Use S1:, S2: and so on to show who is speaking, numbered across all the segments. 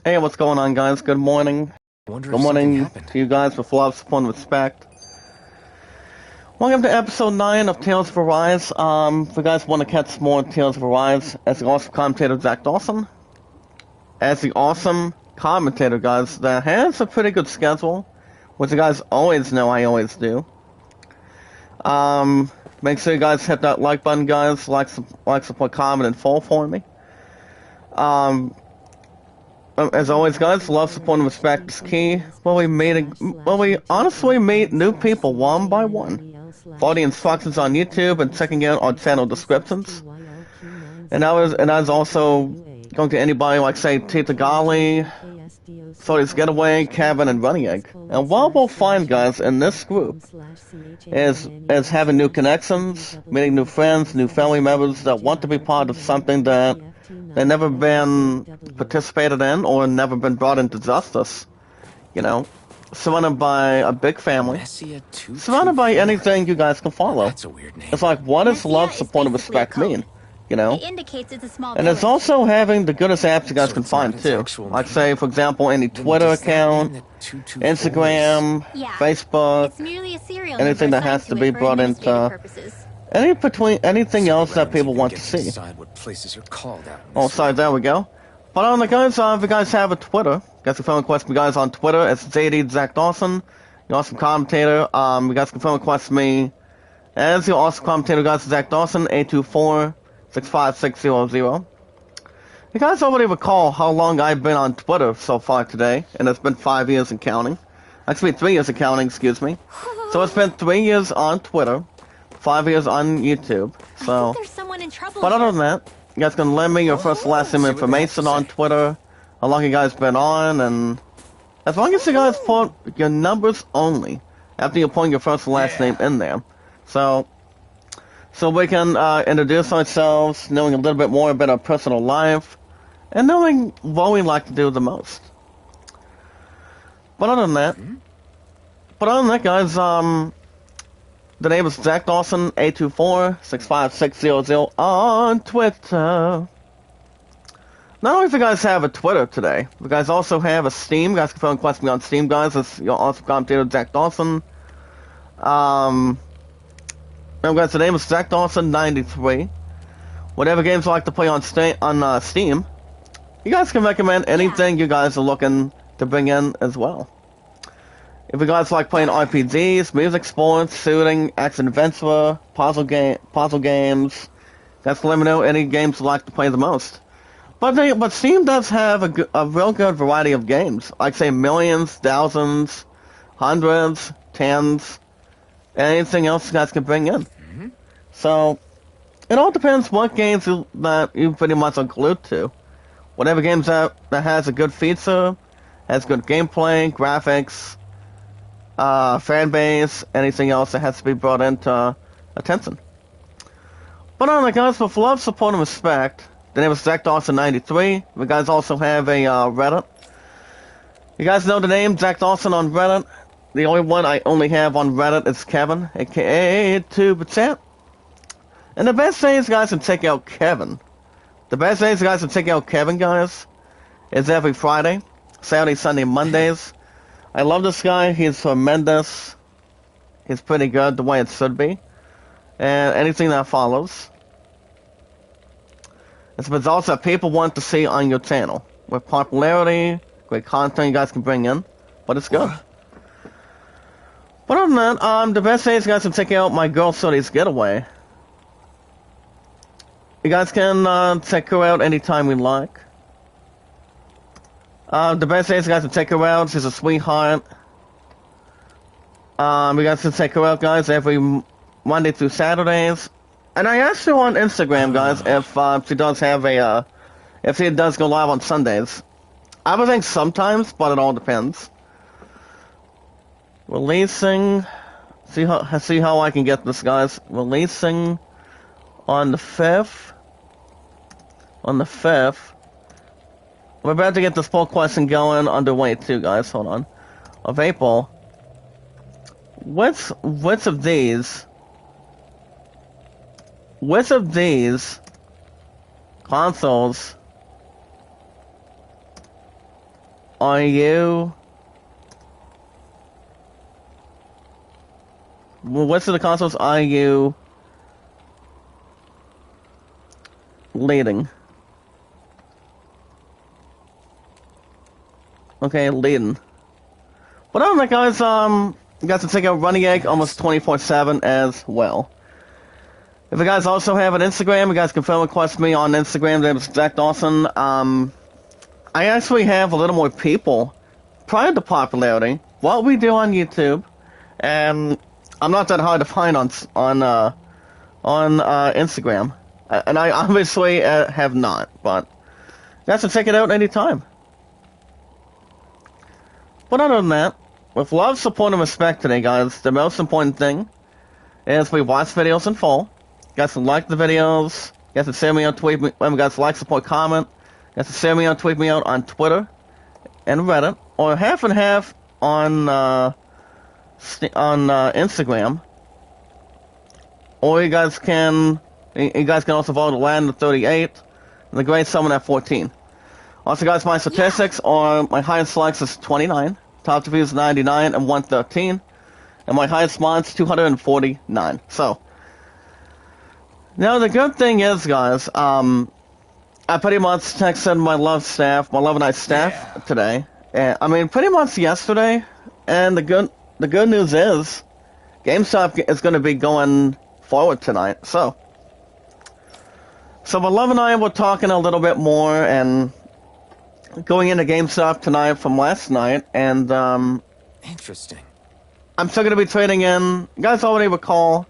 S1: Hey, what's going on, guys? Good morning.
S2: Wonder
S1: Good
S2: if something
S1: morning
S2: happened.
S1: to you guys with love, support, and respect. Welcome to episode 9 of Tales of Arise. If you guys want to catch more Tales of Arise, as the awesome commentator Zach Dawson, as the awesome commentator, guys, that has a pretty good schedule, which you guys always know I always do. Make sure you guys hit that like button, guys. Like, support, comment, and follow for me. As always, guys, love, support, and respect is key. We honestly meet new people one by one. Follow the instructions on YouTube and checking out our channel descriptions. And I was also going to anybody like, say, Tita Gali, Sorry's Getaway, Kevin, and Running Egg. And what we'll find, guys, in this group is having new connections, meeting new friends, new family members that want to be part of something that they've never been participated in or never been brought into justice. You know, surrounded by a big family, surrounded by anything you guys can follow.
S2: That's a weird name.
S1: It's like, what does love, support, and respect mean? You know?
S3: It indicates it's a small
S1: And
S3: village.
S1: it's also having the goodest apps you guys
S2: So
S1: can
S2: it's not
S1: find
S2: its
S1: too.
S2: actual
S1: Like,
S2: name?
S1: say, for example, any Twitter
S2: Does that
S1: account,
S2: mean that 224
S1: Instagram,
S3: Yeah.
S1: Facebook,
S3: It's merely a serial
S1: anything
S3: number
S1: that has
S3: assigned
S1: to be
S3: it for
S1: brought
S3: administrative
S1: into
S3: purposes.
S1: anything else that
S2: Somebody
S1: people
S2: even
S1: want to
S2: gets
S1: see.
S2: decide what places are called out in
S1: Oh,
S2: this
S1: sorry,
S2: world.
S1: there we go. But on the guys, if you guys have a Twitter, guys can phone request me guys on Twitter. It's JD Zach Dawson, your awesome commentator. You guys can phone request me as your awesome commentator, guys, Zach Dawson, 824-65600. You guys already recall how long I've been on Twitter so far today, and it's been 5 years and counting. Actually, 3 years and counting, excuse me. So it's been 3 years on Twitter, 5 years on YouTube.
S3: I
S1: So,
S3: think there's someone in trouble.
S1: but other
S3: here.
S1: than that, you guys can lend me your first and last name
S2: See what they have
S1: information
S2: to
S1: on
S2: say.
S1: Twitter, how long you guys been on, and as long as you guys put your numbers only after you put your first and last name in there. So we can introduce ourselves, knowing a little bit more about our personal life, and knowing what we like to do the most. But other than that, guys, the name is Zach Dawson, 824-65600 on Twitter. Not only do you guys have a Twitter today, you guys also have a Steam. You guys can phone request me on Steam, guys. It's your awesome commentator, Zach Dawson. Guys, the name is Zach Dawson 93. Whatever games you like to play on Steam, you guys can recommend anything you guys are looking to bring in as well. If you guys like playing RPGs, music, sports, shooting, action adventure, puzzle games, guys can let me know any games you like to play the most. But Steam does have a real good variety of games. Like, say, millions, thousands, hundreds, tens, anything else you guys can bring in. So, it all depends what games that you pretty much are glued to. Whatever games that has a good feature, has good gameplay, graphics, fan base, anything else that has to be brought into attention. But on the guys, with love, support, and respect, the name is Zach Dawson 93. We guys also have a Reddit. You guys know the name Zach Dawson on Reddit. The only one I only have on Reddit is Kevin, aka 2%. And the best days you guys can check out Kevin. The best days you guys can check out Kevin, guys, is every Friday, Saturday, Sunday, Mondays. I love this guy. He's tremendous. He's pretty good the way it should be. And anything that follows. It's results that people want to see on your channel. With popularity, great content you guys can bring in. But it's good. But other than that, the best days you guys can check out my girl Sorry's Getaway. You guys can check her out anytime you like. The best days you guys can check her out. She's a sweetheart. You guys can check her out, guys, every Monday through Saturdays. And I asked her on Instagram, guys, if she does have if she does go live on Sundays. I would think sometimes, but it all depends. Releasing, see how I can get this, guys. Releasing on the 5th. On the 5th. We're about to get this poll question going underway too, guys. Hold on. Of April. Which of these consoles are you... Which of the consoles are you leading? Okay, leading. But other than that, guys, you guys can check out Running Egg almost 24/7 as well. If you guys also have an Instagram, you guys can friend request me on Instagram. Name is Jack Dawson. I actually have a little more people prior to popularity. What we do on YouTube, and I'm not that hard to find on Instagram, and I obviously have not. But you guys can check it out anytime. But other than that, with love, support, and respect today, guys, the most important thing is we watch videos in full. You guys can like the videos. You guys can share me on tweet me. You guys like, support, comment. You guys can share me on tweet me out on Twitter and Reddit, or half and half on Instagram. Or you guys can also follow the Land of 38 and the Great Summon at 14. Also, guys, my statistics are my highest likes is 29, top reviews 99 and 113, and my highest mods 249. So, now the good thing is, guys, I pretty much texted my love and I staff today. I mean, pretty much yesterday. And the good news is, GameStop is going to be going forward tonight. So my love and I were talking a little bit more and going into GameStop tonight from last night, and
S2: Interesting.
S1: I'm still going to be trading in. You guys already recall,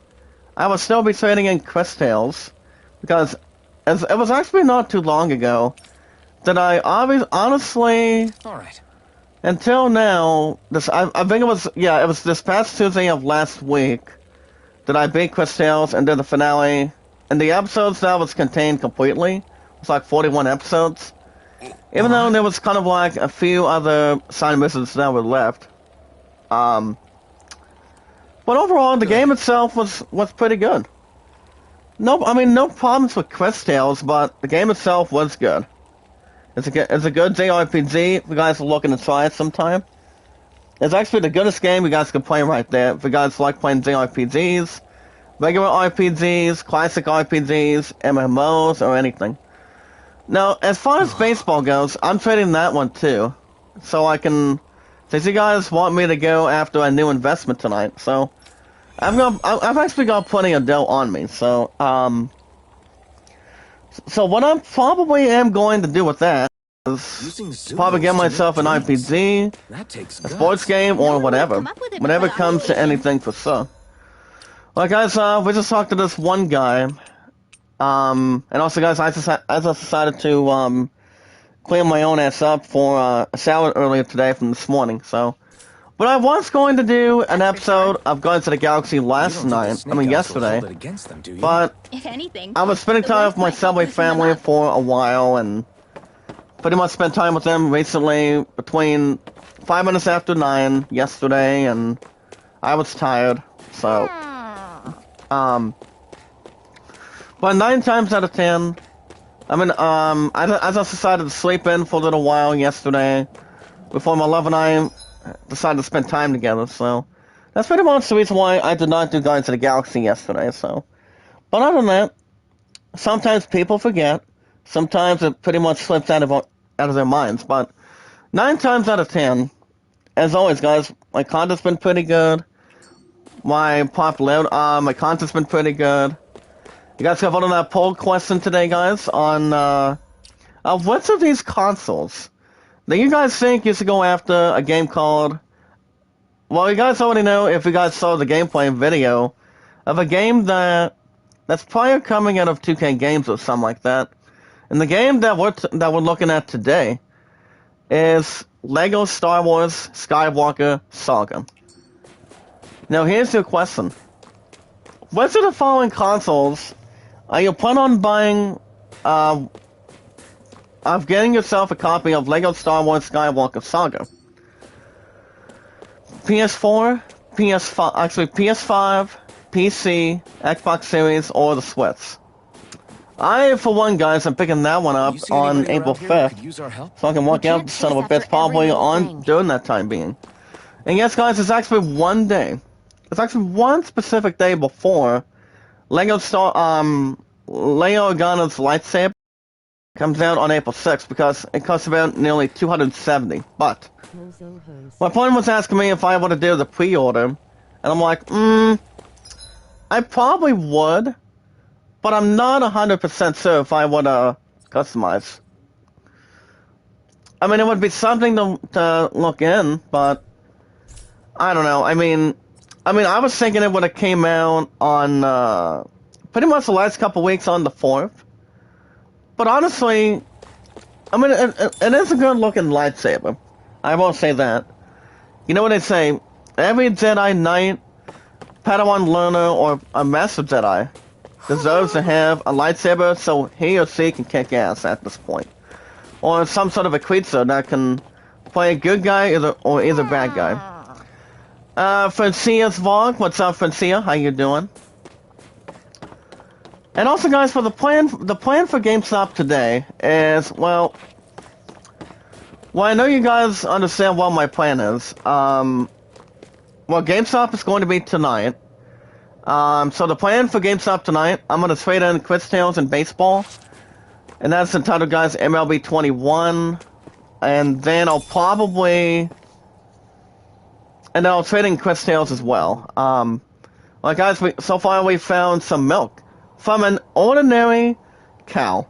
S1: I will still be trading in Chris Tales, because it was actually not too long ago that I honestly,
S2: All right.
S1: until now, I think it was this past Tuesday of last week that I beat Chris Tales and did the finale, and the episodes that was contained completely. It was like 41 episodes. Even though there was kind of like a few other side missions that were left. But overall, the game itself was pretty good. No problems with Chris Tales, but the game itself was good. It's a good JRPG. If you guys are looking to try it sometime, it's actually the goodest game you guys can play right there. If you guys like playing JRPGs, regular RPGs, classic RPGs, MMOs, or anything. Now, as far as baseball goes, I'm trading that one too. So I can, since you guys want me to go after a new investment tonight, so I've actually got plenty of dough on me. So what I probably am going to do with that is probably get myself an RPG, a sports game, or whatever. Whenever it comes to anything for sure. Well, guys, we just talked to this one guy. And also, guys, I just decided to clean my own ass up for a salad earlier today from this morning. So, but I was going to do an episode of Guardians of the Galaxy last night. I mean, yesterday. But
S3: If anything,
S1: I was spending time with my Subway family for a while, and pretty much spent time with them recently between 5 minutes after 9 yesterday, and I was tired. So, but 9 times out of 10, I mean, I just decided to sleep in for a little while yesterday before my love and I decided to spend time together. So that's pretty much the reason why I did not do Guardians of the Galaxy yesterday. So, but other than that, sometimes people forget. Sometimes it pretty much slips out of their minds. But 9 times out of 10, as always, guys, my content's been pretty good. My content's been pretty good. You guys got voted on that poll question today, guys, on which of these consoles that you guys think you should go after a game called... Well, you guys already know, if you guys saw the gameplay video, of a game that's probably coming out of 2K Games or something like that. And the game that we're looking at today is Lego Star Wars Skywalker Saga. Now, here's your question. Which of the following consoles are you planning on buying, of getting yourself a copy of Lego Star Wars Skywalker Saga? PS4, PS5, PC, Xbox Series, or the Switch? I, for one, guys, am picking that one up
S2: You see
S1: on
S2: anybody
S1: April
S2: around here who
S1: 5th,
S2: could use our help?
S1: so I can work
S3: We
S1: out
S3: can't
S1: the son of a
S3: chase
S1: bitch
S3: after
S1: probably
S3: every little
S1: on
S3: thing.
S1: during that time being. And yes, guys, it's actually one day. It's actually one specific day before Lego Organa's lightsaber comes out on April 6th because it costs about nearly 270. But my opponent was asking me if I want to do the pre-order, and I'm like, I probably would, but I'm not 100% sure if I would customize. I mean, it would be something to look in, but I don't know. I mean, I was thinking it would have came out on pretty much the last couple weeks on the 4th. But honestly, I mean, it is a good-looking lightsaber. I won't say that. You know what they say? Every Jedi Knight, Padawan learner, or a Master Jedi deserves to have a lightsaber so he or she can kick ass at this point. Or some sort of a creature that can play a good guy or either bad guy. Francia's vlog. What's up, Francia? How you doing? And also, guys, for the plan for GameStop today is, well, I know you guys understand what my plan is. Well, GameStop is going to be tonight. So the plan for GameStop tonight, I'm going to trade in Chris Tales and baseball. And that's entitled, guys, MLB 21. And then I'll probably... And then I'll trade in Chris Tales as well. Well, guys, so far we found some milk from an ordinary cow.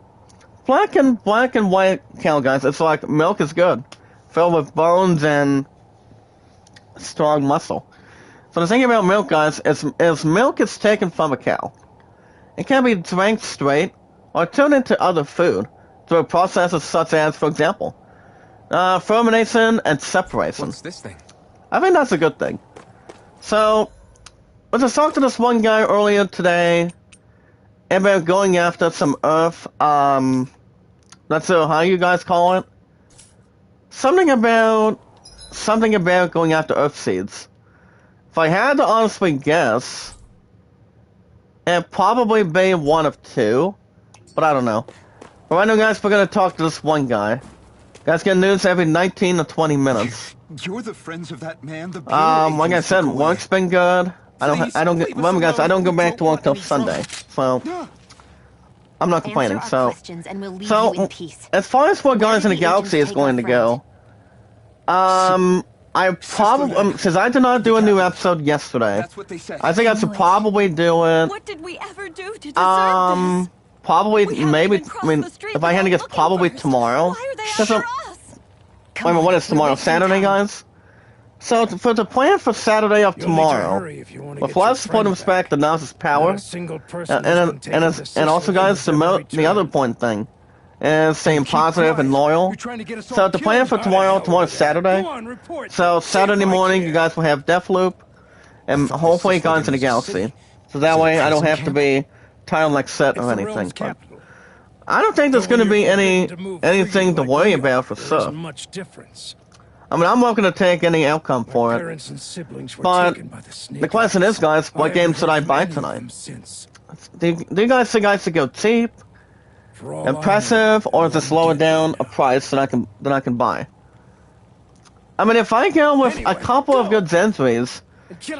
S1: Black and white cow, guys. It's like milk is good. Filled with bones and strong muscle. So the thing about milk, guys, is milk is taken from a cow. It can be drank straight or turned into other food through processes such as, for example, fermentation and separation.
S2: What's this thing?
S1: I think that's a good thing. So, I just talked to this one guy earlier today about going after some earth, that's how you guys call it. Something about going after earth seeds. If I had to honestly guess, it'd probably be one of two, but I don't know. But right now, guys, we're gonna talk to this one guy. Guys get news every 19 to 20 minutes.
S4: You're the friends of that man. The
S1: Like I said, work's been good. Remember, guys, I don't go back to work till Sunday, so I'm not complaining. So, as far as what Guardians of the Galaxy is going to go, I probably, since I did not do a new episode yesterday, I think I should probably do it.
S5: What did we ever do to deserve this?
S1: Probably, maybe, I mean, if I had to guess, probably tomorrow.
S5: Why are they after us?
S1: Wait a minute, what is tomorrow? Saturday, guys? So, for the plan for Saturday of tomorrow, with less support and respect announces power, and also, guys, the other important thing is staying positive and loyal. So, the plan for tomorrow's Saturday. So, Saturday morning, you guys will have Deathloop, and hopefully Guardians of the Galaxy. So that way, I don't have to be tired like set or anything. But I don't think there's going to be anything to worry about for sure. I mean, I'm not going to take any outcome for it. But the question is, guys, what game should I buy tonight? Do you guys think I should go cheap, impressive, or just lower down a price that I can buy? I mean, if I go with a couple of good Zentries,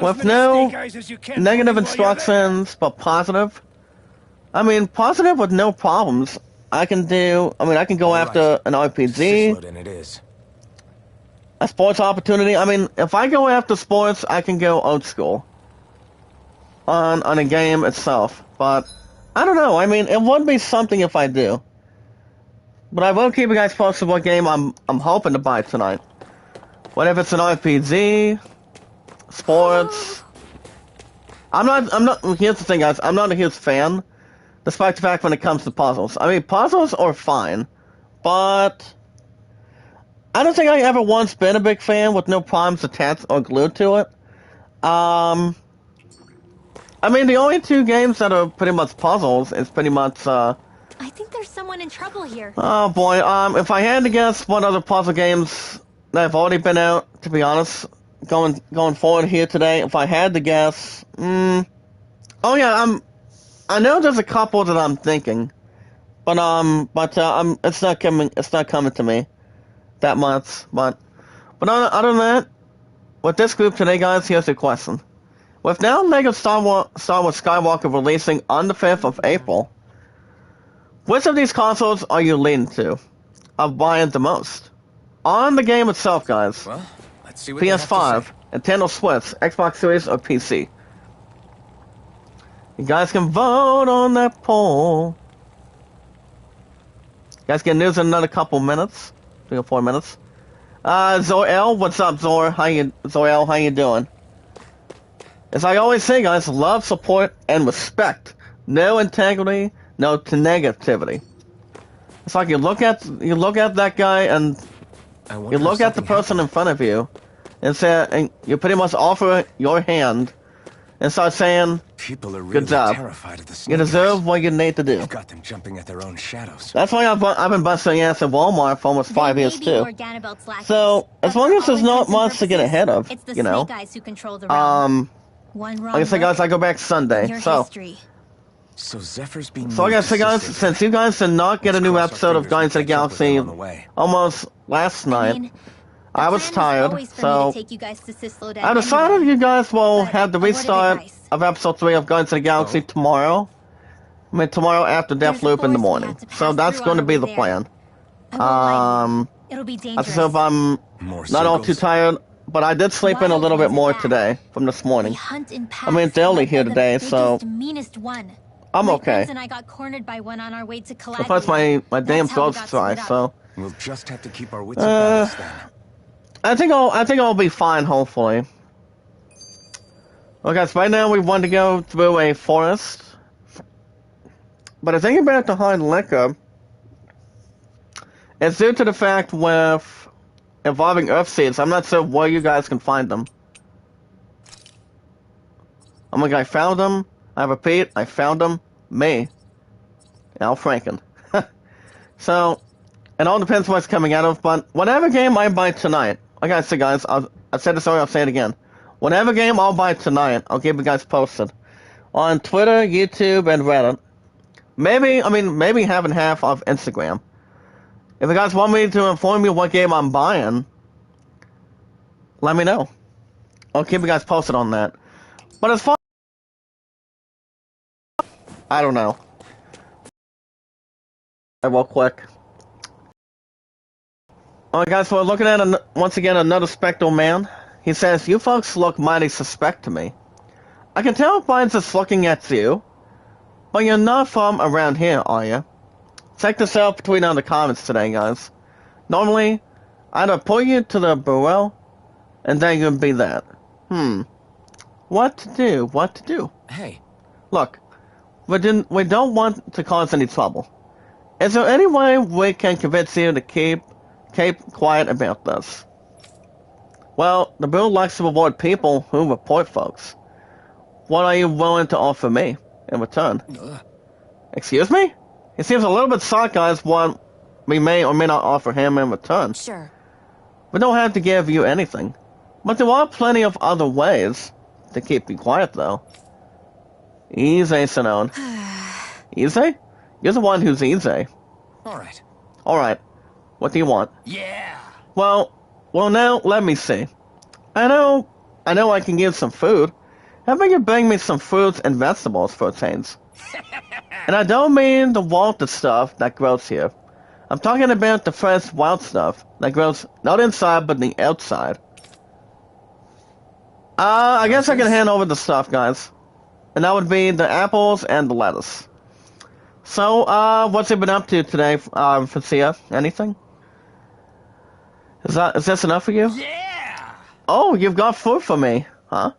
S1: with no negative instructions, but positive, I mean, positive with no problems, I can go after an RPG, a sports opportunity. I mean, if I go after sports, I can go old school on a game itself. But I don't know. I mean, it would be something if I do. But I will keep you guys posted what game I'm hoping to buy tonight. Whether it's an RPG, sports. I'm not. Here's the thing, guys. I'm not a huge fan, despite the fact when it comes to puzzles. I mean, puzzles are fine, but I don't think I ever once been a big fan with no problems attached or glued to it. I mean, the only two games that are pretty much puzzles is pretty much,
S3: I think there's someone in trouble here.
S1: Oh boy, if I had to guess what other puzzle games that have already been out, to be honest, going forward here today, if I had to guess, oh yeah, I know there's a couple that I'm thinking, It's not coming. It's not coming to me that much. But other than that, with this group today, guys, here's the question: with now Lego Star Wars Skywalker releasing on the 5th of April, which of these consoles are you leaning to, of buying the most? On the game itself, guys.
S2: Well, let's see what they have to
S1: PS5,
S2: say.
S1: Nintendo Switch, Xbox Series, or PC. You guys can vote on that poll. You guys get news in another couple minutes, 3 or 4 minutes. Zoel, what's up, Zoel? How you doing? As I always say, guys, love, support, and respect. No integrity, no to negativity. It's like you look at that guy and you look at the person in front of you, and you pretty much offer your hand and start saying,
S2: People are really
S1: good job.
S2: terrified of the
S1: You
S2: snake
S1: deserve
S2: eyes.
S1: what you need to do.
S2: I've got them jumping at their own shadows.
S1: That's why I've been busting ass at Walmart for almost 5 years too. So as long as there's not much to get ahead of,
S3: it's the
S1: you know.
S3: snake eyes who control the realm. One wrong
S1: Like I said, guys, I go back Sunday.
S3: your
S1: So
S3: history.
S2: So Zephyr's being
S1: like I said, guys, since you guys did not get a new episode of Guardians of the Galaxy almost last night, I was tired, so I decided you guys will have the restart of episode 3 of Guardians of the Galaxy tomorrow. I mean, tomorrow after Deathloop in the morning. So that's going to be the plan.
S3: It'll be
S1: I
S3: dangerous.
S1: so if I'm not all too tired, but I did sleep in a little bit more today from this morning. I mean, it's early here today, so I'm okay.
S3: And I got cornered by one on our way to
S1: Plus my damn throat's dry, so
S2: We'll just have to keep our wits about us then.
S1: I think I'll be fine, hopefully. Well, guys, right now we want to go through a forest. But the thing about the hard liquor is due to the fact with involving earth seeds, I'm not sure where you guys can find them. I'm like, I found them. I repeat, I found them. Me. Al Franken. So, it all depends what's coming out of, but whatever game I buy tonight, like I said, guys, I said this earlier, I'll say it again. Whatever game I'll buy tonight, I'll keep you guys posted. On Twitter, YouTube, and Reddit. Maybe half and half of Instagram. If you guys want me to inform you what game I'm buying, let me know. I'll keep you guys posted on that. But as far I don't know. Real quick. Alright guys, we're looking at, once again, another spectral man. He says, you folks look mighty suspect to me. I can tell mine's just looking at you. But you're not from around here, are you? Check this out between the comments today, guys. Normally, I'd have put you to the bureau, and then you'd be that. What to do?
S2: Hey.
S1: Look, we don't want to cause any trouble. Is there any way we can convince you to keep quiet about this? Well, the Bureau likes to reward people who report folks. What are you willing to offer me in return? Excuse me? He seems a little bit shocked, guys, what we may or may not offer him in return.
S5: Sure.
S1: We don't have to give you anything. But there are plenty of other ways to keep you quiet, though. Easy, Sinone. Easy? You're the one who's easy.
S2: Alright.
S1: Alright. What do you want?
S2: Yeah!
S1: Well, now, let me see. I know I can give some food. How about you bring me some fruits and vegetables for a change? And I don't mean the wilted stuff that grows here. I'm talking about the fresh wild stuff that grows not inside but the outside. I guess I can hand over the stuff, guys. And that would be the apples and the lettuce. So, what's he been up to today, Francia? Anything? Is this enough for you?
S2: Yeah!
S1: Oh, you've got food for me, huh?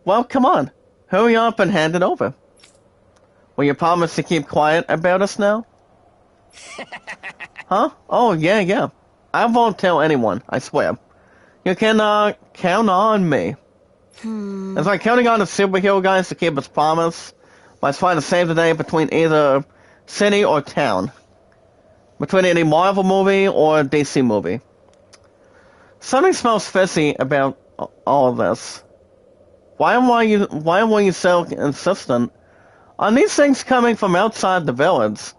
S1: Well, come on. Hurry up and hand it over. Will you promise to keep quiet about us now? Huh? Oh, yeah. I won't tell anyone, I swear. You can, count on me. It's like counting on the superhero guys to keep his promise by trying to save the day between either city or town. Between any Marvel movie or DC movie. Something smells fishy about all of this. Why were you so insistent on these things coming from outside the village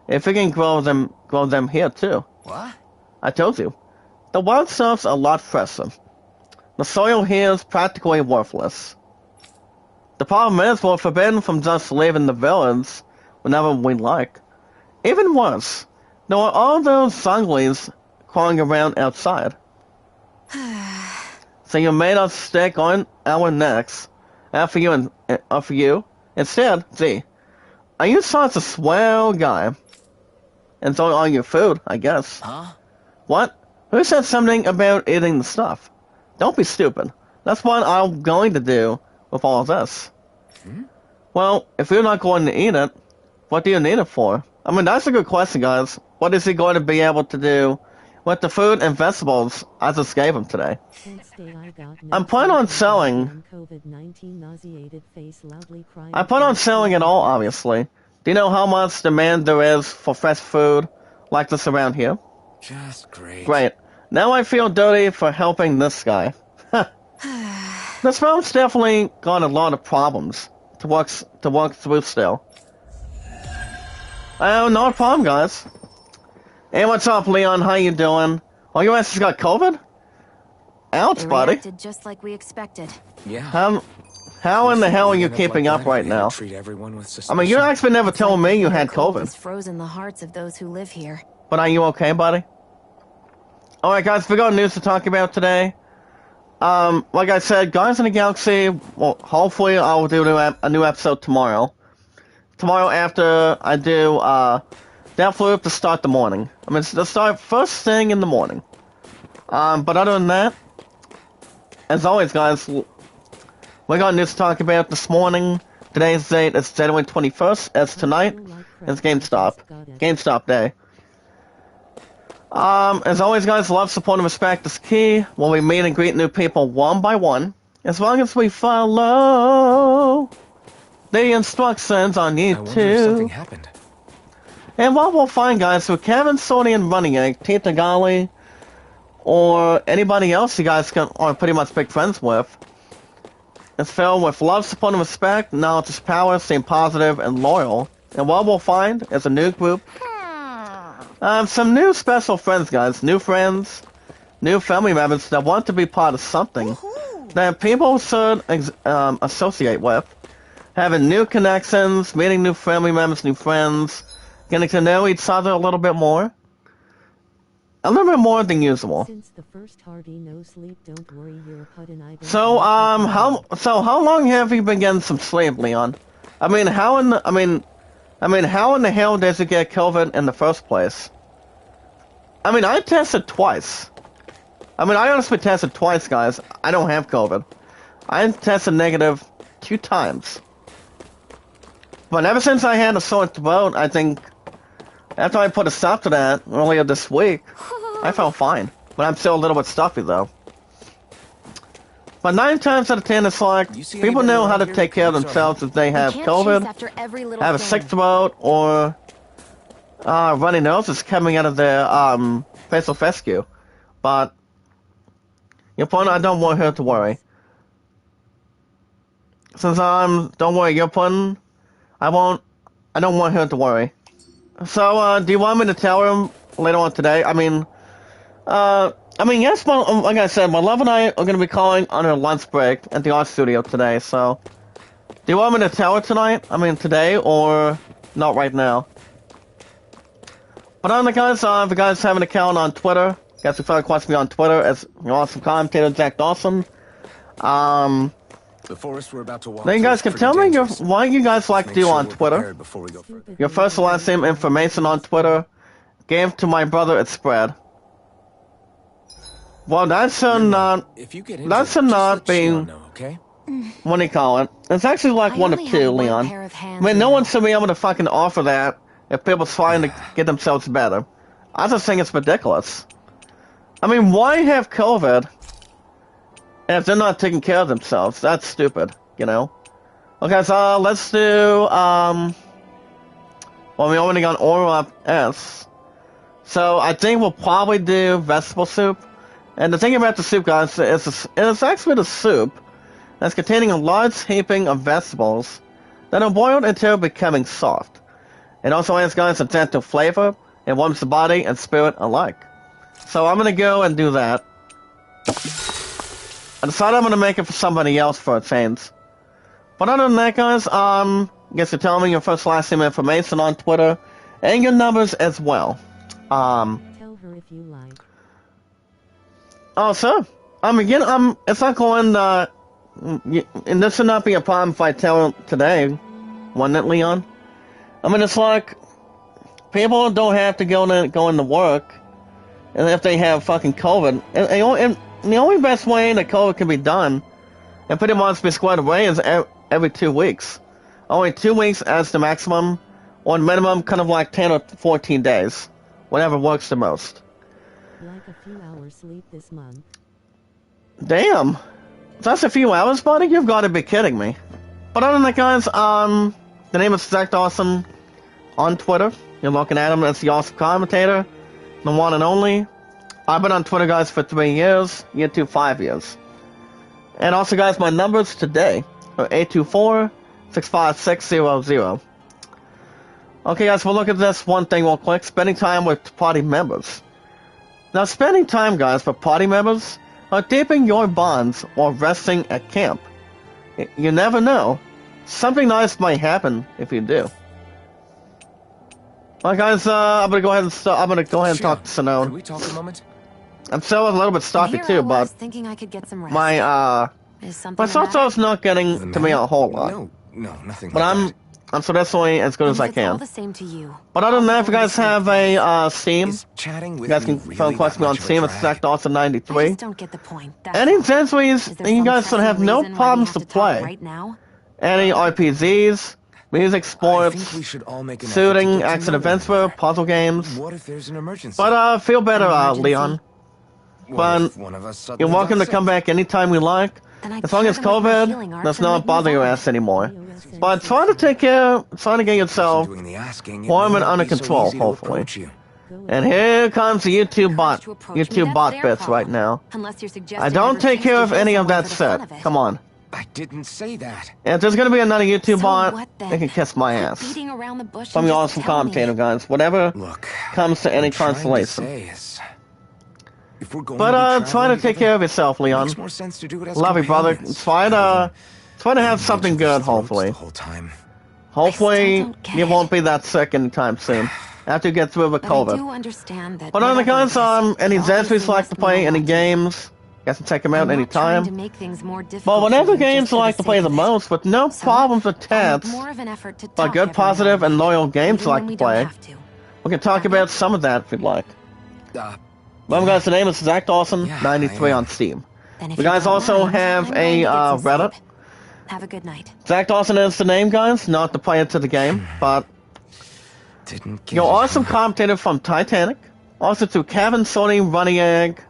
S1: if we can grow them here too.
S2: What?
S1: I told you. The wild stuff's a lot fresher. The soil here is practically worthless. The problem is we're forbidden from just leaving the village whenever we like. Even worse, there are all those zombies crawling around outside. So you made us stick on our necks. For you. Instead, gee, are you such a swell guy? Enjoy all your food, I guess.
S2: Huh?
S1: What? Who said something about eating the stuff? Don't be stupid. That's what I'm going to do with all of this. Well, if you're not going to eat it, what do you need it for? I mean, that's a good question, guys. What is he going to be able to do with the food and vegetables I just gave him today? I'm planning on selling. I plan on selling it all, obviously. Do you know how much demand there is for fresh food like this around here?
S2: Just great.
S1: Great. Now I feel dirty for helping this guy. This film's definitely got a lot of problems to work through still. Oh, no problem, guys. Hey, what's up, Leon? How you doing? Oh, your ass has got COVID? Ouch,
S5: They
S1: buddy.
S5: reacted just like we expected.
S2: Yeah.
S1: How in the hell are you keeping up right now?
S2: Treat everyone with
S1: I
S2: suspicion.
S1: mean, you actually never
S5: It's
S1: told
S5: like
S1: me you
S5: the
S1: had
S5: cold
S1: COVID.
S5: has frozen the hearts of those who live here.
S1: But are you okay, buddy? Alright, guys, we got news to talk about today. Like I said, Guardians of the Galaxy, well, hopefully I'll do a new episode tomorrow. Tomorrow after I do, Deathloop to start the morning. I mean, to start first thing in the morning. But other than that, as always, guys, we got news to talk about this morning. Today's date is January 21st, as tonight is GameStop Day. As always, guys, love, support, and respect is key. When we meet and greet new people one by one, as long as we follow the instructions on
S2: I wonder if something
S1: YouTube.
S2: happened.
S1: And what we'll find, guys, with Kevin, Sony, and Running Egg, Tita Gali, or anybody else you guys are pretty much big friends with, is filled with love, support, and respect, knowledge is power, staying positive and loyal. And what we'll find is a new group. Some new special friends, guys. New friends, new family members that want to be part of something that people should associate with. Having new connections, meeting new family members, new friends, getting to know each other a little bit more. A little bit more than usual.
S6: Since the first Hardy no sleep, don't worry, you're a put and I
S1: So, how long have you been getting some sleep, Leon? I mean, how in the hell does it get COVID in the first place? I mean, I tested twice. I mean, I honestly tested twice, guys. I don't have COVID. I tested negative 2 times. But ever since I had a sore throat, I think, after I put a stop to that earlier this week, I felt fine. But I'm still a little bit stuffy, though. But 9 times out of 10, it's like,
S2: You see
S1: people
S2: anybody
S1: know how
S2: around
S1: to
S2: here?
S1: take care of
S2: Sorry.
S1: themselves if they have
S5: We can't chase
S1: COVID,
S5: after every little
S1: have a
S5: thing.
S1: sick throat, or runny noses coming out of their facial fescue. But your point, I don't want her to worry. Since don't worry, your point, I don't want her to worry. So, do you want me to tell her later on today? I mean, yes, like I said, my love and I are going to be calling on her lunch break at the art studio today, so... Do you want me to tell her tonight? I mean, today, or not right now? But on the guys, if you guys have an account on Twitter, guys, if you watch me on Twitter as your awesome commentator, Jack Dawson.
S2: The forest we're about to walk
S1: Then you
S2: through
S1: guys
S2: is
S1: can
S2: pretty
S1: tell me
S2: dangerous.
S1: what you guys like to
S2: Make
S1: do
S2: sure
S1: on
S2: we're
S1: Twitter.
S2: prepared before we go further.
S1: Your first and last name information on Twitter. Gave to my brother at Spread. Well, that's a not.
S2: If you get injured,
S1: That's a
S2: just
S1: not
S2: let
S1: being.
S2: Shion know, okay?
S1: What do you call it? It's actually like
S5: I
S1: one of
S5: only
S1: two,
S5: have one
S1: Leon.
S5: pair of
S1: I
S5: hands
S1: mean, no
S5: now.
S1: one should be able to fucking offer that if people trying to get themselves better. I just think it's ridiculous. I mean, why have COVID if they're not taking care of themselves? That's stupid, you know? Okay, so let's do, well, we only got oral up S. So I think we'll probably do vegetable soup. And the thing about the soup, guys, is it's actually the soup that's containing a large heaping of vegetables that are boiled until becoming soft. It also adds, guys, a gentle flavor. It warms the body and spirit alike. So I'm gonna go and do that. I decided I'm gonna make it for somebody else for a change. But other than that, guys, I guess you tell me your first last name information on Twitter and your numbers as well.
S6: Tell her if you like.
S1: Oh, sir. Again, it's not going, and this should not be a problem if I tell today, wouldn't it, Leon? I mean, it's like, people don't have to go into work, and if they have fucking COVID, and the only best way that COVID can be done, and pretty much be squared away, is every 2 weeks. Only 2 weeks as the maximum, or minimum, kind of like 10 or 14 days. Whatever works the most.
S6: Like a few hours sleep this month.
S1: Damn. That's a few hours, buddy? You've got to be kidding me. But other than that, guys, the name is Zach Dawson on Twitter. You're looking at him as the awesome commentator, the one and only. I've been on Twitter, guys, for 3 years, YouTube 5 years. And also, guys, my numbers today are 824-65600. Okay, guys, we'll look at this one thing real quick. Spending time with party members. Now, spending time, guys, with party members are deepening your bonds or resting at camp. You never know. Something nice might happen if you do. Alright, guys, I'm gonna go ahead and talk to Sinone.
S2: Can we talk a moment?
S1: I'm still a little bit stocky too, but
S5: thinking I could get some rest.
S1: my thoughts is not getting to me a whole lot.
S2: No, nothing.
S1: But
S2: like
S1: I'm successfully as good as I
S5: All
S1: can.
S5: the same to you.
S1: But other than that, if you guys have a Steam,
S2: Is chatting
S1: you
S2: with
S1: guys can
S2: me
S1: phone
S2: really
S1: question
S2: that
S1: me on
S2: much of a
S1: Steam. It's
S2: drag?
S1: Zach Dawson
S5: I
S1: 93.
S5: just don't get the point. That's
S1: Any
S5: all.
S1: accessories,
S5: Is there
S1: and you
S5: some
S1: guys should have
S5: pressing
S1: no
S5: reason why we
S1: problems
S5: have
S1: to
S5: talk
S1: play.
S5: right now?
S1: Any RPGs, music,
S2: I
S1: sports,
S2: think we should all make an effort to
S1: shooting,
S2: get to
S1: action
S2: know one
S1: adventure,
S2: another.
S1: puzzle games.
S2: What if there's an emergency?
S1: But feel better,
S5: An emergency?
S1: Leon.
S2: What
S1: but
S2: if one of us
S1: You're
S2: suddenly
S1: welcome
S2: got
S1: to come
S2: sick?
S1: back anytime you like.
S5: Then I'd
S1: As long as
S5: share them with my healing
S1: COVID
S5: arts
S1: does
S5: and
S1: not
S5: make
S1: bother your
S5: move on.
S1: ass anymore.
S6: iOS
S1: But try to take care, try to get yourself
S2: Doing the asking, it
S1: warm
S2: may
S1: and
S2: not
S1: under
S2: be so
S1: control,
S2: easy to
S1: hopefully.
S2: approach you.
S1: And here comes the YouTube bot,
S5: To approach me, that's
S1: bot
S5: their
S1: bits
S5: problem.
S1: right now.
S5: Unless you're suggesting
S1: I don't take care of any of that
S5: set.
S1: shit. Come on.
S2: I didn't say that.
S1: And if there's gonna be another YouTube
S5: So
S1: bot,
S5: what then?
S1: they can kiss my
S5: Quit
S1: ass.
S5: beating around the bush
S1: From
S5: and
S1: the
S5: just
S1: awesome
S5: tell me.
S1: commentator, guys. Whatever
S2: Look,
S1: comes to any
S2: what I'm trying to
S1: consolation.
S2: say is, if we're going
S1: But
S2: to be
S1: try to
S2: traveling
S1: take care of
S2: together,
S1: yourself,
S2: it
S1: Leon.
S2: makes more sense to do it as
S1: Love you, brother.
S2: companions
S1: Try
S2: rather
S1: to
S2: than
S1: have something
S2: each other's
S1: good,
S2: throats
S1: hopefully.
S2: the whole time.
S1: Hopefully,
S5: don't get
S1: you
S5: it.
S1: won't be that sick anytime soon. After you get through with
S5: But I do
S1: COVID.
S5: understand that
S1: But on the
S5: whatever
S1: guys,
S5: it is,
S1: any
S5: it
S1: Zeds
S5: obviously
S1: like to
S5: must
S1: play,
S5: mean a
S1: any
S5: lot to you.
S1: games, you guys can check them out
S5: I'm not trying to
S1: anytime.
S5: make things more difficult
S1: But
S5: for
S1: whatever
S5: you just
S1: games
S5: for
S1: you
S5: the
S1: like to play
S5: sake
S1: the
S5: of it.
S1: most, with no
S5: So,
S1: problems with
S5: I'll make
S1: tats,
S5: more of an effort to
S1: but
S5: talk
S1: good,
S5: every now
S1: positive, and
S5: then,
S1: loyal games
S5: even
S1: you like
S5: when
S1: to
S5: we don't
S1: play,
S5: have to.
S1: we can talk about some of that if you'd like. Remember, guys, the name is Zach Dawson,
S2: Yeah,
S1: 93
S2: I am.
S1: on Steam.
S5: Then if
S1: We
S5: you
S1: guys
S5: don't
S1: also
S5: mind,
S1: have
S5: I'm going to get some
S1: Reddit.
S5: sleep. Have a good night.
S1: Zach Dawson is the name, guys, not the player to the game, but
S2: Didn't get
S1: you're
S2: it,
S1: awesome
S2: huh?
S1: commentator from Titanic. Also to Kevin, Sony, Running Egg.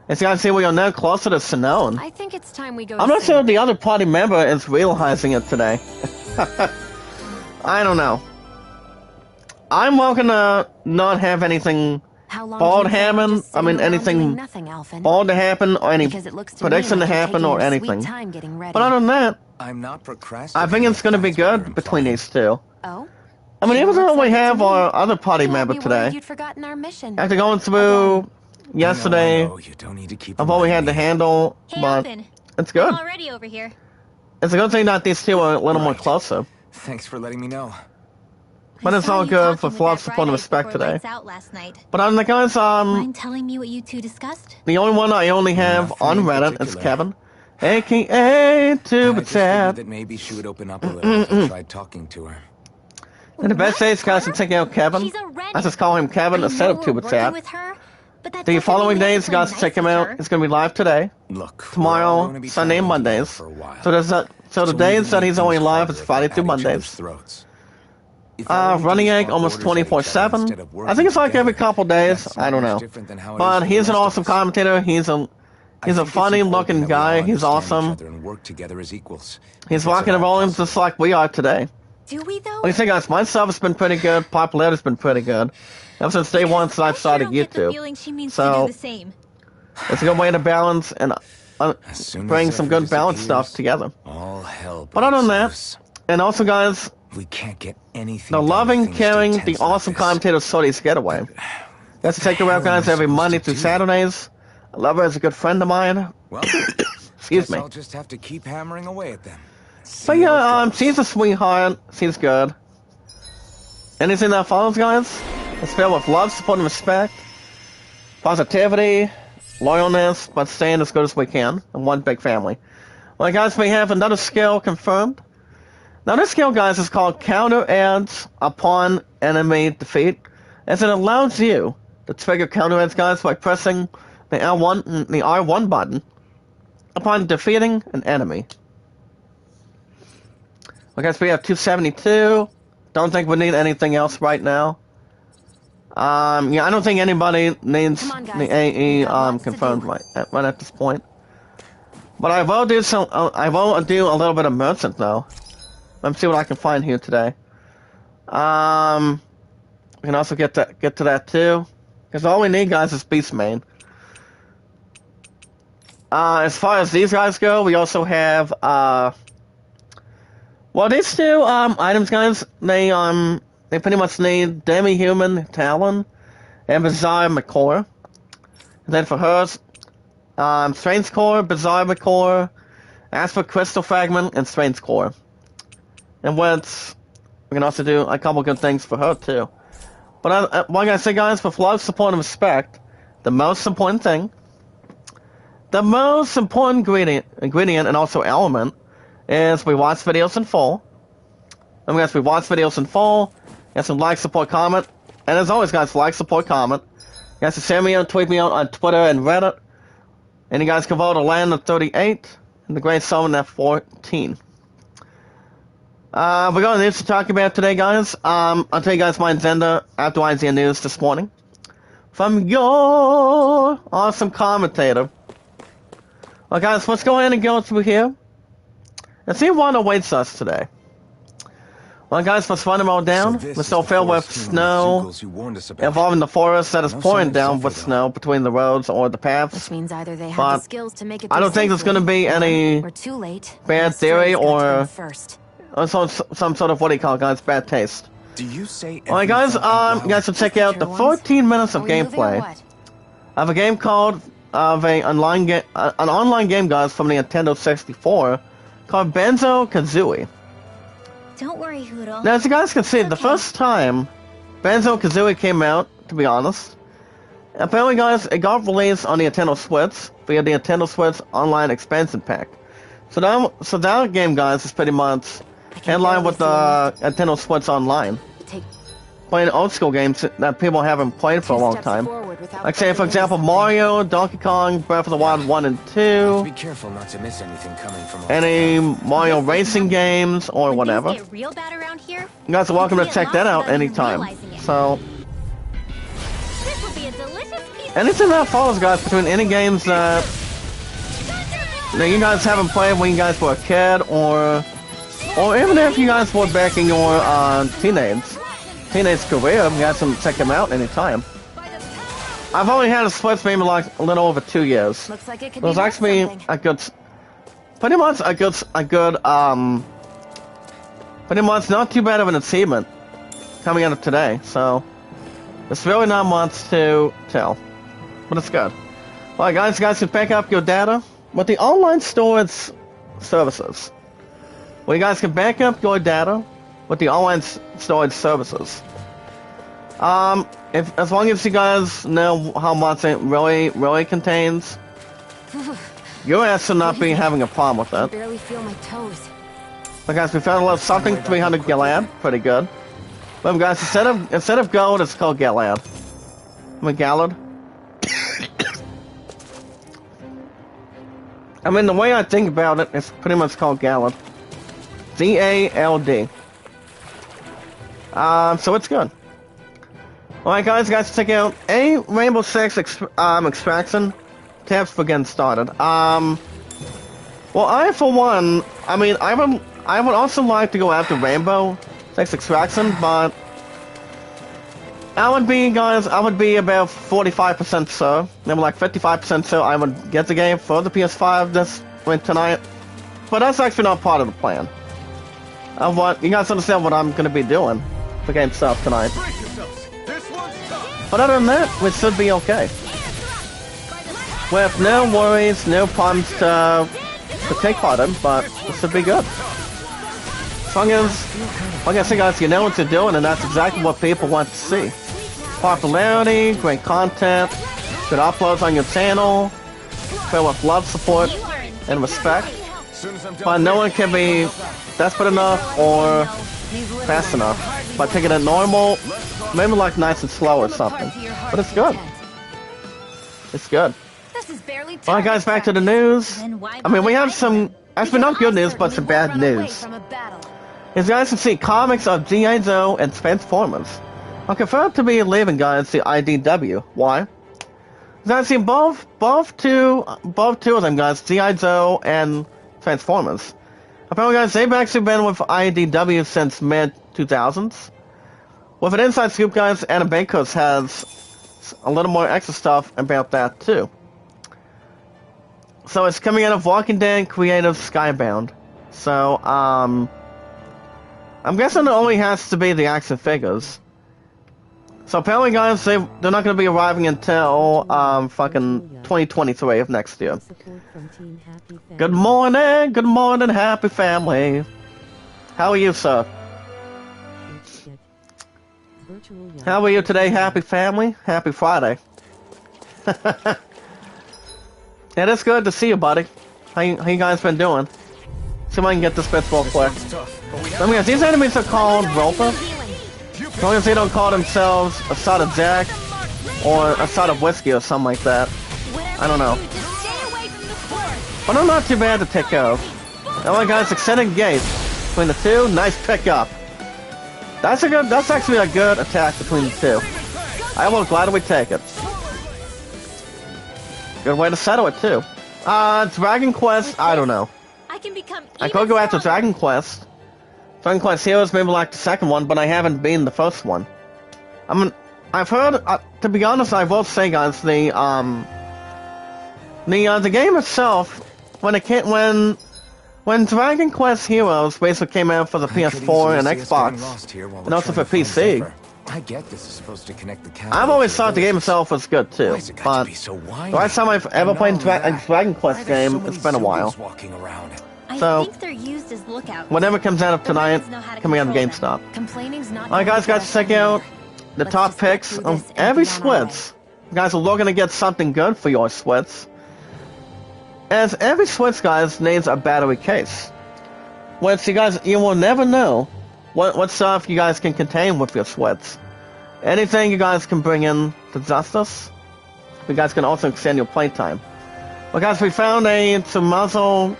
S1: As you guys see, we are now closer to Sinone.
S5: I think it's time we go.
S1: I'm
S5: to
S1: not sure if
S5: sleep.
S1: the other party member is realizing it today. I don't know. I'm welcome to not have anything
S5: How long
S1: bald
S5: do you plan on
S1: happen.
S5: just
S1: I mean,
S5: sitting around
S1: anything
S5: doing nothing, Alphen?
S1: bald to happen or any
S5: Because it looks to
S1: prediction
S5: me
S1: to
S5: like you're
S1: happen
S5: taking
S1: or
S5: your sweet
S1: anything.
S5: time getting ready.
S1: But other than that,
S2: I'm not procrastinating.
S1: I think it's going to be
S2: if that's what
S1: good
S2: you're
S1: between
S2: implying.
S1: these two.
S5: Oh?
S1: I mean,
S5: Sure
S1: even though
S5: looks
S1: we
S5: like it to
S1: have
S5: me.
S1: our other party
S5: You
S1: member
S5: won't be worried
S1: today,
S5: You'd forgotten our mission.
S1: after going through
S5: Again.
S1: yesterday
S2: I know, you don't need to keep
S1: of what we had to
S2: reminding me.
S1: handle,
S3: Hey,
S1: but
S3: Alvin.
S1: it's good.
S3: I'm already over here.
S1: It's a good thing that these two are a little more
S2: Right.
S1: closer.
S2: Thanks for letting me know.
S1: But
S3: I
S1: it's
S3: saw
S1: all
S3: you
S1: good
S3: talking
S1: for
S3: with
S1: full
S3: that
S1: support and
S3: bright-eyed
S1: respect
S3: before
S1: today.
S3: lights out last night.
S1: But other than guys,
S3: Mind telling me what you two discussed?
S1: the only one I only have
S2: Nothing
S1: on
S2: in
S1: Reddit is
S2: particular.
S1: Kevin, aka
S2: I
S1: Tuba
S2: just figured
S1: Chat.
S2: that maybe she would open up a little if I tried talking to her.
S1: And the best days, guys, to check out Kevin.
S3: She's a redhead.
S1: I just call him Kevin
S3: I
S1: instead
S3: know
S1: of
S3: we're
S1: Tuba
S3: working
S1: Chat.
S3: with her, but that
S1: The
S3: doesn't
S1: following
S3: mean we
S1: days,
S3: have to
S1: guys,
S3: play
S1: check him
S3: nice with
S1: out.
S3: her.
S1: It's gonna be live today,
S2: Look, we're all
S1: tomorrow,
S2: gonna be
S1: Sunday, and
S2: traveling together
S1: Mondays.
S2: for a while.
S1: So there's that. So the
S2: we
S1: days
S2: can
S1: that
S2: make
S1: he's only
S2: things
S1: live
S2: harder
S1: is Friday
S2: at
S1: through
S2: each other's
S1: Mondays.
S2: throats. If all we do
S1: Running
S2: is
S1: Egg
S2: bark
S1: almost
S2: orders at each other
S1: 24/7.
S2: instead of
S1: I
S2: working
S1: think it's like every
S2: together,
S1: couple days.
S2: that's
S1: I don't
S2: much
S1: know.
S2: different than how it is
S1: But
S2: for the
S1: he's an
S2: rest of
S1: awesome
S2: us.
S1: commentator. He's
S2: I
S1: a
S2: think it's
S1: funny
S2: important
S1: looking
S2: that we all
S1: guy. He's
S2: understand each
S1: awesome.
S2: other and work together as equals.
S1: He's
S2: If it's
S1: rocking
S2: at
S1: and
S2: all
S1: rolling
S2: possible.
S1: just like we are today.
S3: Do we though?
S1: Like I say, guys, my stuff has been pretty good. Popularity's been pretty good. Ever since day one since I've started
S3: I sure don't get the
S1: YouTube.
S3: feeling she means to
S1: So,
S3: do the same.
S1: it's a good way to balance and
S2: As soon as
S1: bring some
S2: effort
S1: good balance
S2: disappears,
S1: stuff together.
S2: all hell
S1: But other than
S2: breaks
S1: that,
S2: loose.
S1: and also, guys,
S2: We can't get anything.
S1: The
S2: done,
S1: loving,
S2: things stay
S1: caring,
S2: tense
S1: the
S2: like
S1: awesome
S2: this.
S1: commentator Sodi's Getaway. That's to take her out, guys, every Monday through Saturdays. I love her as a good friend of mine.
S2: Well,
S1: Excuse
S2: guess
S1: me.
S2: I'll just have to keep hammering away at them.
S1: But
S2: See how
S1: yeah,
S2: it goes.
S1: she's a sweetheart. She's good. Anything that follows, guys, is filled with love, support, and respect. Positivity, loyalness, but staying as good as we can in one big family. Well, guys, we have another skill confirmed. Now, this skill, guys, is called Counter Adds upon enemy defeat, as it allows you to trigger counter adds, guys, by pressing the L1 and the R1 button upon defeating an enemy. Well, guys, we have 272. Don't think we need anything else right now. Yeah, I don't think anybody needs
S5: Come on, guys.
S1: the AE
S5: We got lots to
S1: confirmed
S5: do.
S1: right at this point. But I will do some. I will do a little bit of merchant though. Let me see what I can find here today. We can also get to that too, because all we need, guys, is Beast Main. As far as these guys go, we also have well, these two items, guys, they pretty much need Demi-Human Talon and Bizarre McCore. And then for hers, Strange Core, Bizarre McCore, Asper Crystal Fragment, and Strange Core. And we can also do a couple good things for her too. But like I say, guys, with love, support, and respect, the most important thing, the most important ingredient and also element is we watch videos in full. And guys, we watch videos in full. And some like, support, comment. And as always, guys, like, support, comment. You guys can send me out, tweet me out on Twitter and Reddit. And you guys can vote a land of 38 and the Great Summon at 14. We got news to talk about today, guys. I'll tell you guys my agenda after I see the news this morning. From your awesome commentator. Well, guys, let's go ahead and go through here and see what awaits us today. Well, guys, let's run them all down. We're still filled with snow involving the forest that is pouring down with snow between the roads or the paths.
S5: Which means either they have
S1: But
S5: the skills to make it
S1: I don't think there's going to be any
S5: or too late.
S1: bad
S5: The
S1: theory
S5: story's got to
S1: or
S5: come first.
S1: some sort of, what do you call it, guys, bad taste.
S2: Do you say
S1: Alright, guys, you guys should check out the 14 minutes of
S5: Are we moving or
S1: gameplay
S5: what?
S1: of a game called an online game, guys, from the Nintendo 64 called Banjo-Kazooie.
S3: Don't worry, Hoodle.
S1: Now, as you guys can see,
S3: It's
S1: the
S3: okay.
S1: first time Banjo-Kazooie came out, to be honest, apparently, guys, it got released on the Nintendo Switch via the Nintendo Switch Online Expansion Pack. So that game, guys, is pretty much in line with the Nintendo Switch Online.
S5: Take
S1: Playing old school games that people haven't played for a
S5: two
S1: long
S5: steps
S1: time.
S5: forward without
S1: Like, say, for
S5: bumping
S1: example,
S5: into something.
S1: Mario, Donkey Kong, Breath of the Wild 1 and 2,
S2: Be careful not to miss anything coming from
S1: any Mario racing games, or
S3: When
S1: whatever.
S3: things get real bad around here,
S1: You guys are welcome to
S3: get
S1: check that
S3: lost
S1: out
S3: without even
S1: anytime.
S3: realizing it.
S1: So,
S3: this will be a delicious piece of
S1: anything that follows, guys, between any games that you guys haven't played when you guys were a kid, or even if you guys were back in your teenage career, you guys can check them out anytime. I've only had a Switch maybe like a little over 2 years.
S5: Looks like it could
S1: It was
S5: be worth
S1: actually
S5: something.
S1: pretty much not too bad of an achievement coming out of today. So there's really not much to tell, but it's good. Alright, guys, you guys can back up your data with the online storage services. Well, you guys can back up your data with the online storage services. As long as you guys know how much it really contains, your ass should not be having a problem with
S5: I
S1: it.
S5: barely feel my toes.
S1: But guys, we found a little something 300 Galad, pretty good. But guys, instead of gold, it's called Galad. I mean Galad. I mean, the way I think about it, it's pretty much called Galad. G-A-L-D. So it's good. Alright, guys, check out a Rainbow Six Extraction tabs for getting started. Well, I, for one, I mean, I would also like to go after Rainbow Six Extraction, but I would be about 45% sure, maybe like 55% sure I would get the game for the PS5 tonight, but that's actually not part of the plan. of what you guys understand what I'm gonna be doing for game stuff tonight.
S4: Brace yourselves. This one's tough.
S1: But other than that, we should be okay. With no worries, no problems to take part in, but it should be good. As long as, like I say guys, you know what you're doing, and that's exactly what people want to see. Popularity, great content, good uploads on your channel, filled with love, support, and respect. But no one can be desperate enough or fast enough by taking it normal, maybe like nice and slow or something. But it's good. It's good.
S3: This is barely
S1: Alright guys, back to the news. I mean, we have some, actually not good news, but some bad news. As you guys can see, comics of G.I. Joe and Transformers are confirmed to be leaving, guys, the IDW. Why? As I see both two of them, guys, G.I. Joe and Transformers. Apparently, guys, they've actually been with IDW since mid-2000s. With an inside scoop, guys, Anna Bakos has a little more extra stuff about that, too. So it's coming out of Walking Dead Creative Skybound. So, I'm guessing it only has to be the action figures. So apparently, guys, they're not going to be arriving until, fucking 2023 of next year. Good morning, happy family. How are you, sir? How are you today, happy family? Happy Friday. It is good to see you, buddy. How you guys been doing? See if I can get this bit real quick. I mean, these enemies are called Roper. As long as they don't call themselves a shot of Jack or a shot of whiskey or something like that. I don't know. But I'm not too bad to take care of. Alright guys, extended gate between the two, nice pickup. That's actually a good attack between the two. I will gladly take it. Good way to settle it too. Dragon Quest, I don't know. I could go after Dragon Quest. Dragon Quest Heroes, maybe like the second one, but I haven't been the first one. I mean, I've heard, to be honest, I will say, guys, the game itself, when Dragon Quest Heroes basically came out for the PS4 and Xbox, and also for PC,
S2: I get this is supposed to connect the
S1: I've always thought the game itself was good too, but the last time I've ever played a Dragon Quest game, it's been a while. So, whatever comes out of tonight, coming out of GameStop. Alright guys, check out the top picks of every Switch. You guys are looking to get something good for your Switch. As every Switch, guys, needs a battery case. Which you will never know what stuff you guys can contain with your Switch. Anything you guys can bring in to Justice, you guys can also extend your playtime. Well guys, we found a Tommaso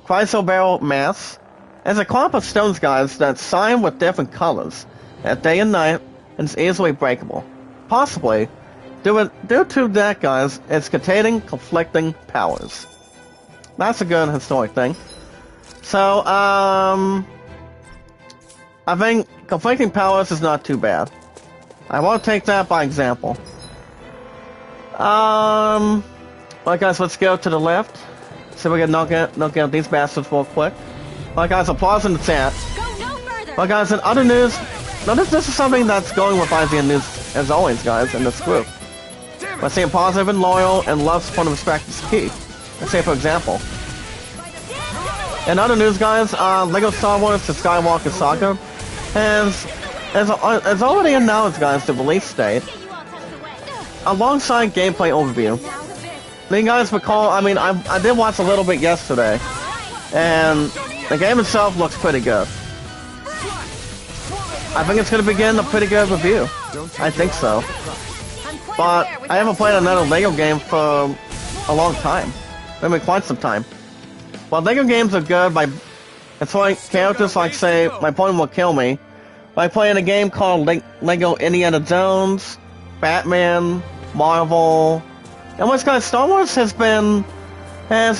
S1: Chrysal Barrel mask. It's a clump of stones, guys, that's signed with different colors at day and night, and it's easily breakable. Possibly, due to that, guys, it's containing conflicting powers. That's a good historic thing. So, I think conflicting powers is not too bad. I won't take that by example. Alright guys, let's go to the left. See if we can knock out these bastards real quick. Alright guys, applause in the chat. Alright guys, in other news, notice this is something that's going with IGN News as always, guys, in this group. By saying positive and loyal and love, support, and respect is key. Let's say for example. In other news, guys, Lego Star Wars The Skywalker Saga has already announced, guys, the release date, alongside gameplay overview. Now you guys recall, I mean, I did watch a little bit yesterday, and the game itself looks pretty good. I think it's going to begin a pretty good review. I think so. But I haven't played another Lego game for a long time. I mean, quite some time. Well, Lego games are good by... It's like characters like, say, my opponent will kill me by playing a game called Lego Indiana Jones, Batman, Marvel... And what's guys, Star Wars has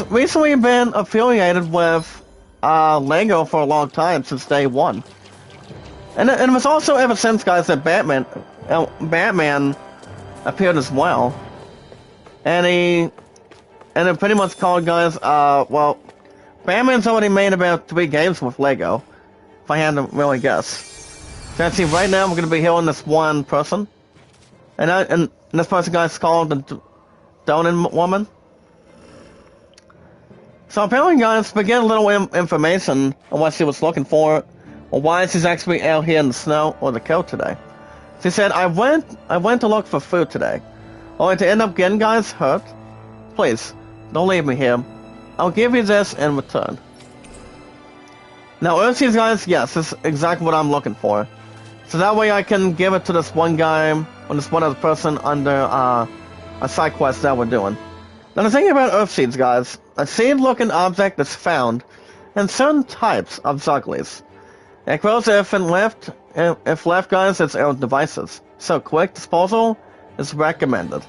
S1: recently been affiliated with Lego for a long time, since day one. And it was also ever since, guys, that Batman appeared as well. And it pretty much called, guys, well, Batman's already made about 3 games with Lego. if I had to really guess. So see, right now we're gonna be healing this one person, and this person guy's called the Donan woman. So apparently, guys, we get a little information on what she was looking for, or why she's actually out here in the snow or the cold today. She said, I went to look for food today, only to end up getting guys hurt. Please, don't leave me here. I'll give you this in return. Now, Ursi's guys, yes, this is exactly what I'm looking for. So that way I can give it to this one guy, or this one other person under a side quest that we're doing. Now the thing about earth seeds, guys, a seed-looking object is found in certain types of Zugglies. It grows if left, guys, it's out devices. So quick disposal is recommended.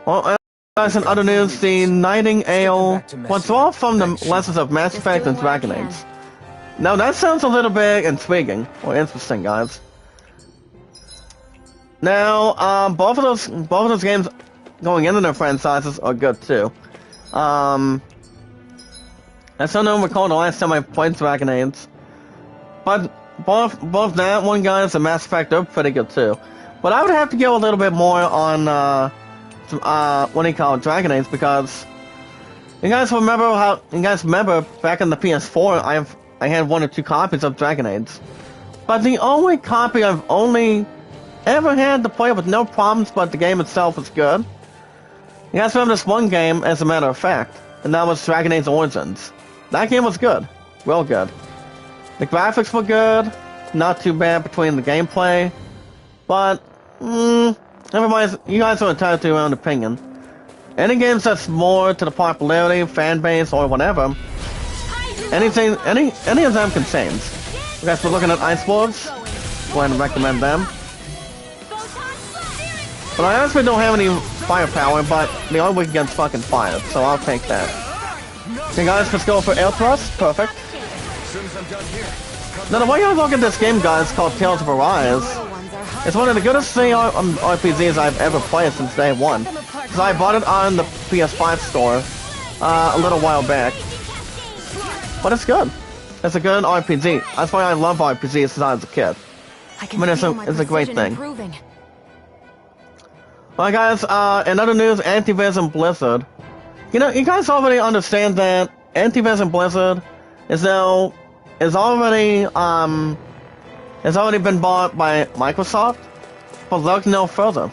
S1: Well, guys, in other news, the Nightingale was all from the lessons of Mass Effect and Dragon Age. Now that sounds a little bit intriguing or interesting, guys. Now, both of those games going into their franchises are good too. I still don't recall the last time I played Dragon Age, but both that one, guys, and Mass Effect are pretty good too. But I would have to go a little bit more on what do you call it, Dragon Age, because you guys remember back in the PS4, I had 1 or 2 copies of Dragon Age, but the only copy I've only ever had to play with no problems, but the game itself was good. You guys remember this one game, as a matter of fact, and that was Dragon Age Origins. That game was good. Real good. The graphics were good, not too bad between the gameplay, but, never mind, you guys are entitled to your own opinion. Any games that's more to the popularity, fan base, or whatever, any of them contains. You guys were looking at Ice Wars, go ahead and recommend them. But I honestly don't have any firepower, but they are weak against fucking fire, so I'll take that. Okay guys, let's go for Air Thrust, perfect. Now the way I look at this game, guys, called Tales of Arise, it's one of the goodest RPGs I've ever played since day one. Because I bought it on the PS5 store a little while back. But it's good. It's a good RPG. That's why I love RPGs since I was a kid. I mean, it's a great thing. Alright guys, in other news, Antiviz and Blizzard. You know, you guys already understand that Antiviz and Blizzard is already been bought by Microsoft, but look no further.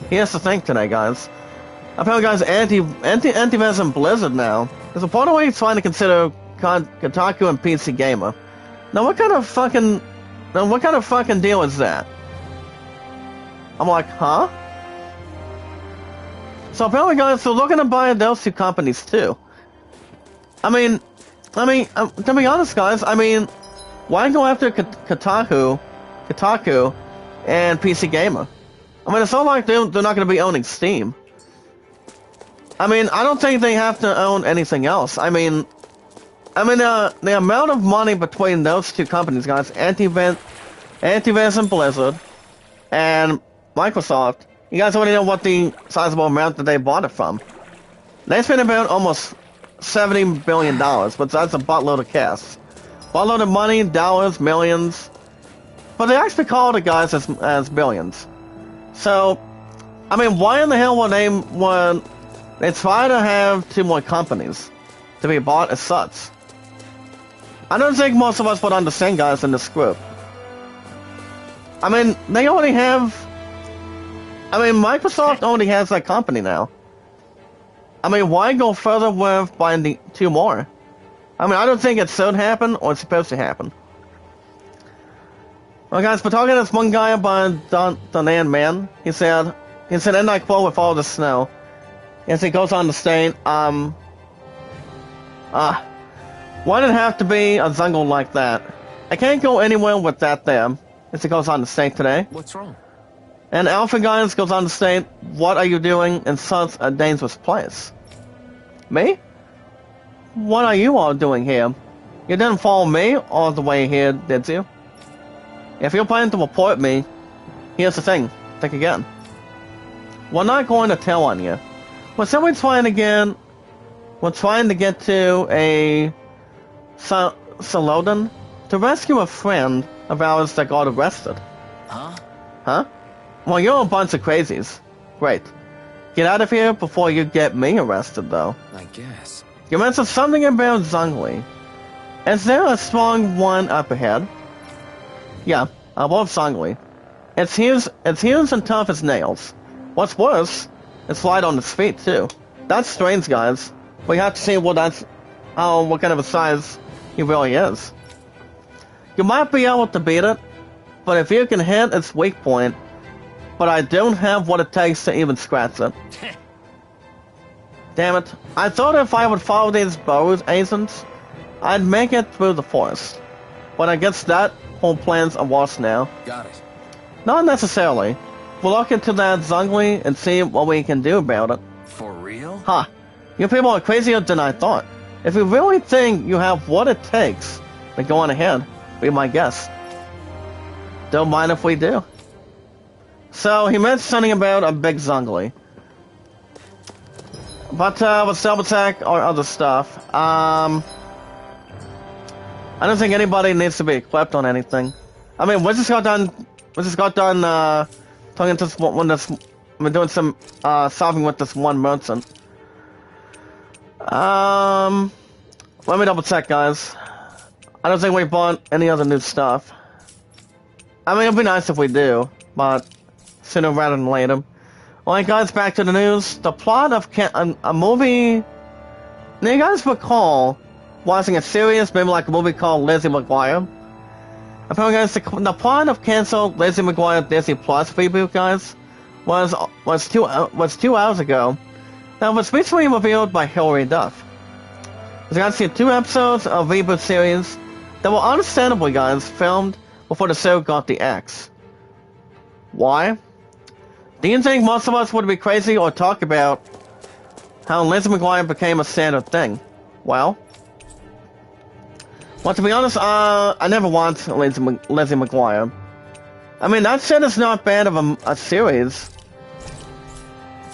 S1: Here's the thing today, guys. Apparently, guys, Antiviz and Blizzard now is reportedly trying to consider Kotaku and PC Gamer. Now, what kind of fucking deal is that? I'm like, huh? So apparently, guys, they're looking to buy those 2 companies too. I mean, to be honest, guys, I mean, why go after Kotaku, and PC Gamer? I mean, it's not like they're not going to be owning Steam. I mean, I don't think they have to own anything else. I mean, the amount of money between those 2 companies, guys, Antiviz and Blizzard, and Microsoft, you guys already know what the sizable amount that they bought it from. They spent about almost $70 billion, but that's a buttload of cash. Buttload of money, dollars, millions. But they actually called it, guys, as billions. So, I mean, why in the hell would they try to have 2 more companies to be bought as such? I don't think most of us would understand, guys, in this group. I mean, they already have... I mean, Microsoft already has that company now. I mean, why go further with buying the 2 more? I mean, I don't think it should happen or it's supposed to happen. Well, guys, we're talking to this one guy about Donan Man. He said, and I quote, with all the snow. As he goes on to state, why did it have to be a jungle like that? I can't go anywhere with that there. As he goes on to state today.
S2: What's wrong?
S1: And Alpha Guys goes on to state, what are you doing in such a dangerous place? Me? What are you all doing here? You didn't follow me all the way here, did you? If you're planning to report me, here's the thing. Think again. We're not going to tell on you. We're simply trying to get to Salodon to rescue a friend of ours that got arrested.
S2: Huh?
S1: Huh? Well, you're a bunch of crazies. Great. Get out of here before you get me arrested, though.
S2: I guess.
S1: You mentioned something about Zhongli. Is there a strong one up ahead? Yeah, I love Zhongli. It's huge and tough as nails. What's worse, it's light on its feet, too. That's strange, guys. We have to see what kind of a size he really is. You might be able to beat it, but if you can hit its weak point, but I don't have what it takes to even scratch it. Damn it. I thought if I would follow these bows, agents, I'd make it through the forest. But I guess that whole plan's a wash now.
S2: Got it.
S1: Not necessarily. We'll look into that Zhongli and see what we can do about it.
S2: For real?
S1: Ha! You people are crazier than I thought. If you really think you have what it takes, then go on ahead. Be my guest. Don't mind if we do. So, he mentioned something about a big Zhongli. But, let's double check our other stuff. I don't think anybody needs to be equipped on anything. I mean, we just got done talking to we're doing some, solving with this one merchant. Let me double check, guys. I don't think we bought any other new stuff. I mean, it'd be nice if we do, but sooner rather than later. Alright, guys, back to the news. The plot of a movie. Now, you guys recall watching a series, maybe like a movie called Lizzie McGuire. Apparently, guys, the plot of canceled Lizzie McGuire Disney Plus reboot, guys, was 2 hours ago. That was recently revealed by Hilary Duff. You guys see 2 episodes of reboot series that were understandably, guys, filmed before the show got the axe. Why? Do you think most of us would be crazy or talk about how Lizzie McGuire became a standard thing? Well, to be honest, I never watched Lizzie McGuire. I mean, that shit is not bad of a series.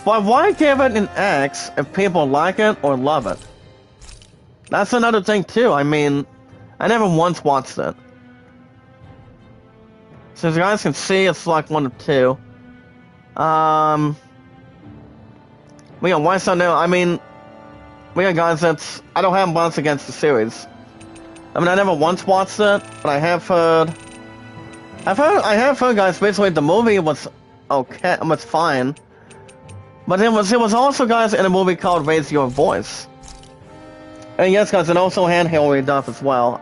S1: But why give it an axe if people like it or love it? That's another thing, too. I mean, I never once watched it. So as you guys can see, it's like 1 of 2. Yeah, why so new? I mean, yeah, guys, I don't have much against the series. I mean, I never once watched it, but I have heard, guys, basically the movie was okay, was fine. But it was also, guys, in a movie called Raise Your Voice. And yes, guys, it also had Hilary Duff as well.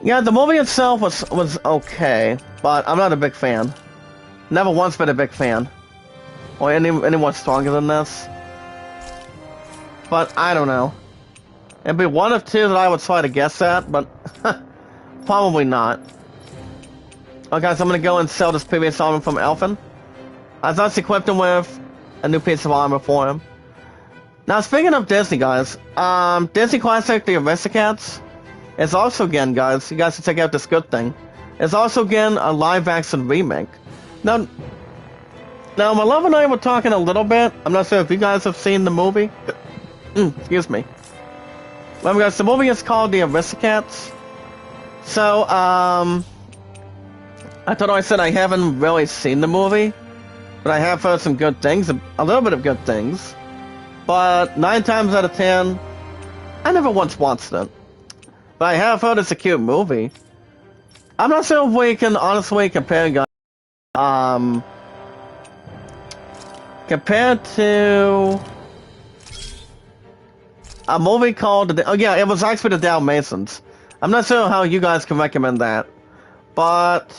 S1: Yeah, the movie itself was okay, but I'm not a big fan. Never once been a big fan. Or anyone stronger than this. But I don't know. It'd be 1 of 2 that I would try to guess at, but probably not. Okay, guys, I'm gonna go and sell this previous armor from Elfin. I thought she equipped him with a new piece of armor for him. Now, speaking of Disney, guys, Disney Classic The Aristocats is also again, guys, you guys should check out this good thing. It's also again a live-action remake. Now, my love and I were talking a little bit. I'm not sure if you guys have seen the movie. Excuse me. Remember, guys, the movie is called The Aristocats. So, I thought I said I haven't really seen the movie, but I have heard some good things, a little bit of good things. But 9 times out of 10, I never once watched it. But I have heard it's a cute movie. I'm not sure if we can honestly compare, guys. Compared to a movie called, oh yeah, it was actually The Dalmatians. I'm not sure how you guys can recommend that, but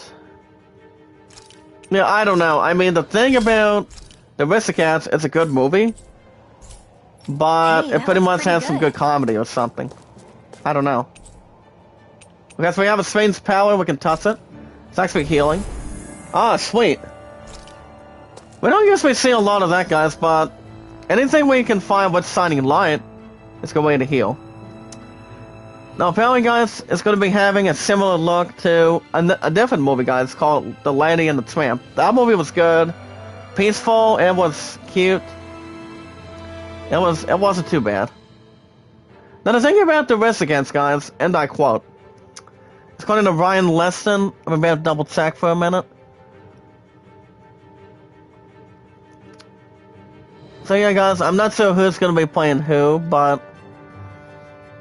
S1: yeah, I don't know. I mean, the thing about The Aristocats, it's a good movie, but
S5: Hey,
S1: it pretty much has some
S5: good.
S1: good comedy or something. I don't know. Because we have a strange power, we can touch it. It's actually healing. Ah, sweet. We don't usually see a lot of that, guys, but anything we can find with shining light is a good way to heal. Now, apparently, guys, it's going to be having a similar look to a different movie, guys, called The Lady and the Tramp. That movie was good, peaceful, it was cute. It wasn't too bad. Now the thing about the Aristocats, guys, and I quote, according to Ryan Leston, I'm about to double check for a minute. So yeah, guys, I'm not sure who's going to be playing who, but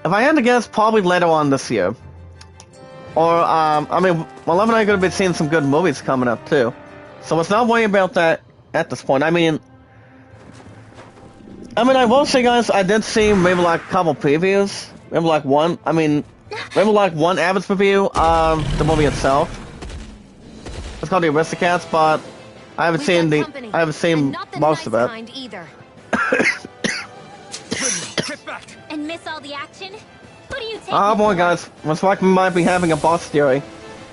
S1: if I had to guess, probably later on this year. Or, I mean, well, I'm not going to be seeing some good movies coming up, too. So let's not worry about that at this point. I mean, I will say, guys, I did see maybe like a couple previews. Maybe like one, maybe like one average review of the movie itself. It's called The Aristocats, but I haven't seen most of it.
S5: Either.
S4: Get back!
S3: And miss all the action? Who do you take?
S1: Oh boy, guys, looks like we might be having a boss theory.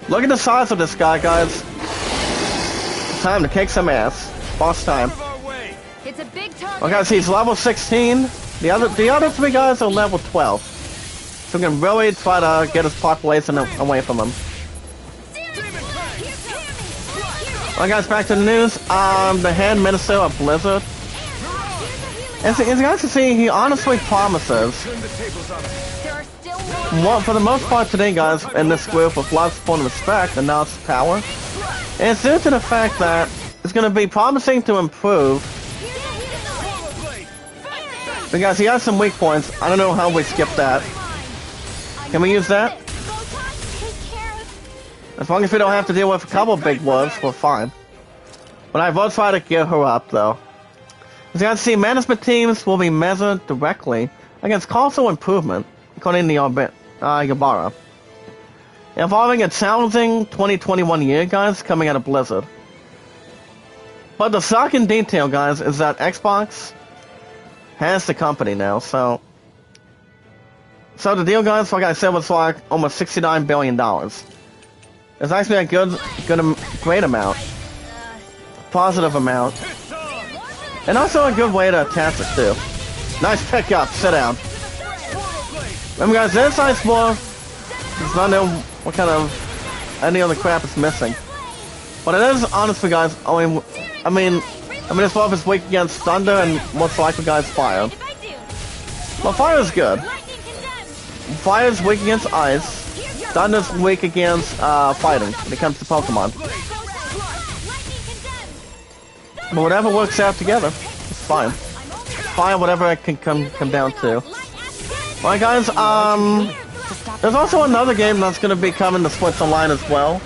S1: Look at the size of this guy, guys. It's time to kick some ass. Boss time.
S4: Out of our way!
S5: It's a big target.
S1: Well, guys, he's level 16. The other three guys are level 12. So we can really try to get his population away from him. Well, guys, back to the news. The head minister of Blizzard. As you guys can see, he honestly promises.
S4: Turn the tables on us.
S5: There are still more.
S1: Well, for the most part today, guys, in this group with lots of support and respect and not power, and it's due to the fact that it's going to be promising to improve. But guys, he has some weak points. I don't know how we skip that. Can we use that? As long as we don't have to deal with a couple of big wolves, we're fine. But I will try to get her up, though. As you guys see, management teams will be measured directly against causal improvement, according to Yabara. Involving a challenging 2021 year, guys, coming out of Blizzard. But the shocking detail, guys, is that Xbox has the company now, so the deal, guys, like I said, was like almost $69 billion. It's actually a great amount. Positive amount. And also a good way to attach it, too. Nice pickup, sit down. Remember, guys, this Ice Wolf does not know what kind of any other crap is missing. But it is, honestly, guys, I mean, this wolf is weak against thunder and most likely, guys, fire. Well, fire is good. Fire is weak against ice. Thunder's weak against fighting when it comes to Pokemon. But whatever works out together, it's fine. Fine, whatever it can come down to. Alright, guys, there's also another game that's going to be coming to Switch Online as well.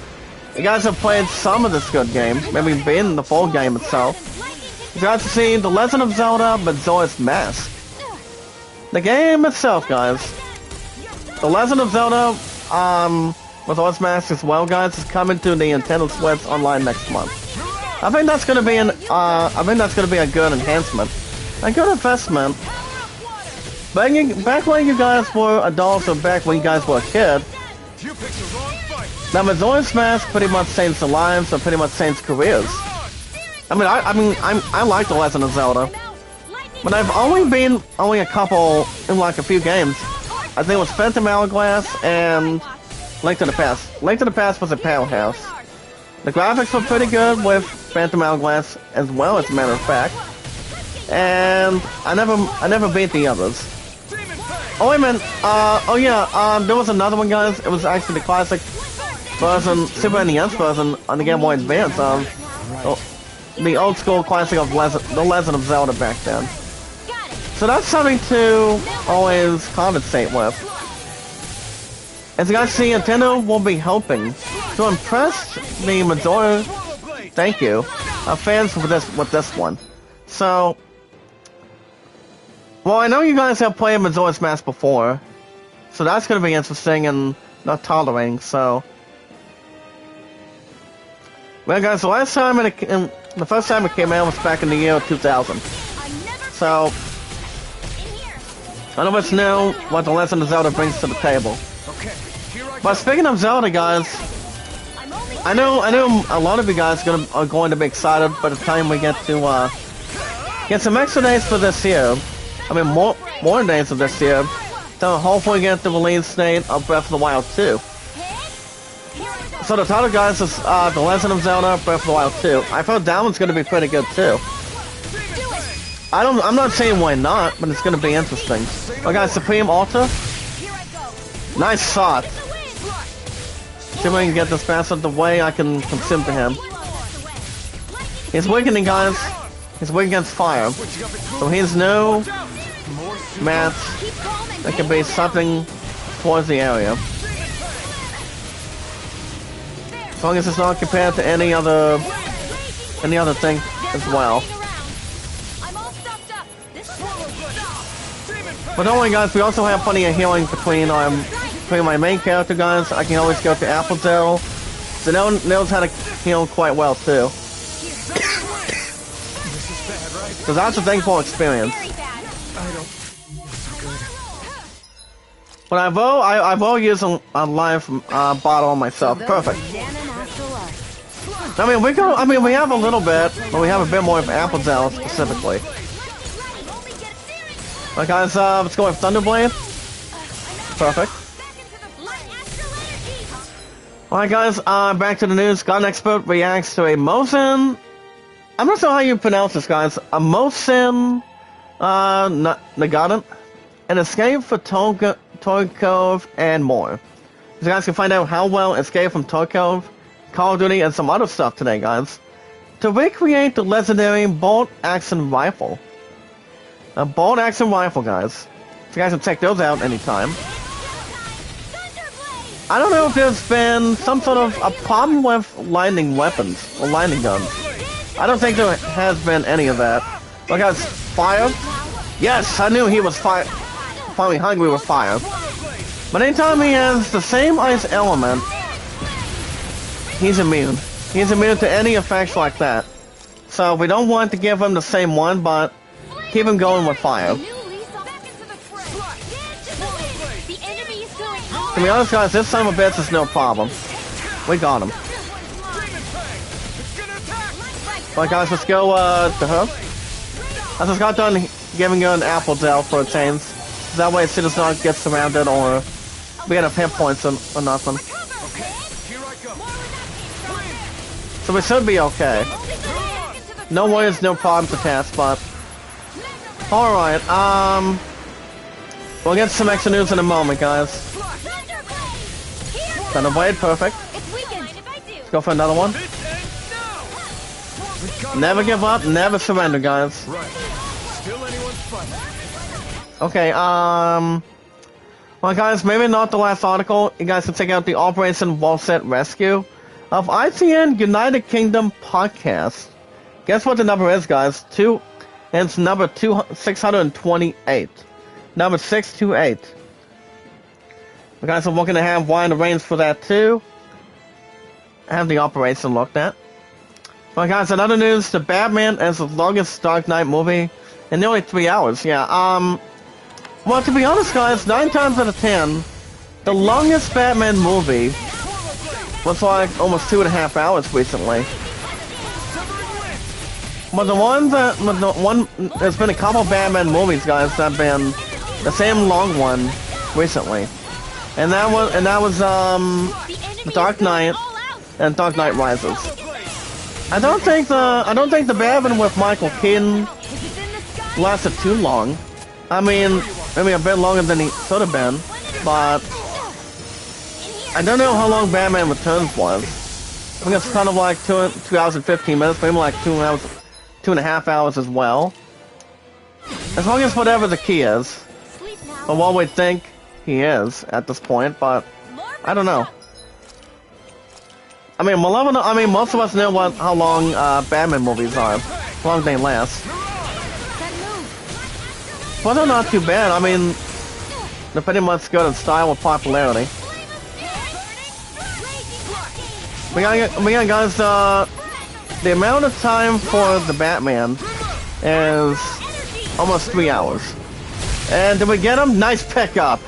S1: You guys have played some of this good game, maybe been the full game itself. You guys have seen The Legend of Zelda Majora's Mask. The game itself, guys. The Legend of Zelda Majora's Mask as well, guys, is coming to the Nintendo Switch Online next month. I think that's gonna be a good enhancement, a good investment. Back when you guys were adults, or back when you guys were a kid, now Majora's Mask pretty much changed the lives, or pretty much changed careers. I like The Legend of Zelda, but I've only been a few games. I think it was Phantom Hourglass and Link to the Past. Link to the Past was a powerhouse. The graphics were pretty good with Phantom Hourglass as well, as a matter of fact. And I never beat the others. Oh wait a minute, there was another one, guys. It was actually the classic version, Super NES version on the Game Boy Advance of the old school classic of The Legend of Zelda back then. So that's something to always compensate with. As you guys see, Nintendo will be helping to impress the majority, of fans with this one. So, well, I know you guys have played Majora's Mask before, so that's going to be interesting and not tolerating. So, well, guys, the first time it came out was back in the year 2000. So, none of us know what The Legend of Zelda brings to the table. But speaking of Zelda, guys, I know a lot of you guys are going to be excited by the time we get to get some extra days for this year. I mean, more days of this year to hopefully get the release date of Breath of the Wild 2. So the title, guys, is The Legend of Zelda Breath of the Wild 2. I thought that one's going to be pretty good too. I'm not saying why not, but it's gonna be interesting. Oh guys, Supreme Altar. Nice shot. See if I can get this pass out the way I can consume to him. He's weakening, guys. He's weak against fire. So he's no match that can be something towards the area. As long as it's not compared to any other thing as well. But don't worry, guys, we also have plenty of healing between my main character, guys. I can always go to Appletail. So knows how to heal quite well too. So that's a thing for experience. But I will use a life bottle on myself. Perfect. I mean, we have a little bit, but we have a bit more of Appletail specifically. Alright guys, let's go with Thunderblade. Perfect. Alright guys, back to the news. Gun Expert reacts to a Mosin. I'm not sure how you pronounce this, guys. A Mosin Nagadan. An escape for Toy Cove and more. You guys can find out how well Escape from Toy Cove, Call of Duty, and some other stuff today, guys. To recreate the legendary bolt action rifle. A bolt action rifle, guys. So you guys can check those out anytime. I don't know if there's been some sort of a problem with lightning weapons or lightning guns. I don't think there has been any of that. But guys, fire. Yes, I knew he was finally hungry with fire. But anytime he has the same ice element, he's immune. He's immune to any effects like that. So we don't want to give him the same one, but keep him going with fire. To be honest, guys, this son of a bitch is no problem. We got him. Alright, guys, let's go to her. I just got done giving her an Appletail for a change. That way she does not get surrounded or we get a hit points or nothing. So we should be okay. No worries, no problem to test, but alright, we'll get some extra news in a moment, guys. Thunderblade, perfect. Let's go for another one. Never give up, never surrender, guys. Okay, well guys, maybe not the last article. You guys can check out the Operation Wallset Rescue of ICN United Kingdom podcast. Guess what the number is, guys? And it's number 628. Number 628. You guys are looking to have wide range for that too. Have the operation looked at. Well guys, another news, the Batman is the longest Dark Knight movie in nearly 3 hours. Yeah, well, to be honest, guys, 9 times out of 10, the longest Batman movie was like almost 2.5 hours recently. But there's been a couple Batman movies, guys, that have been the same long one recently, and that was The Dark Knight and Dark Knight Rises. I don't think the Batman with Michael Keaton lasted too long. I mean, maybe a bit longer than he should have been, but I don't know how long Batman Returns was. I think it's kind of like 2 hours and 15 minutes, maybe like 2.5 hours as well. As long as whatever the key is, or what we think he is at this point, but I don't know. I mean, most of us know how long Batman movies are, how long they last. Well, they're not too bad. I mean, they're pretty much good in style and popularity. We got guys, the amount of time for the Batman is almost 3 hours. And did we get him? Nice pickup.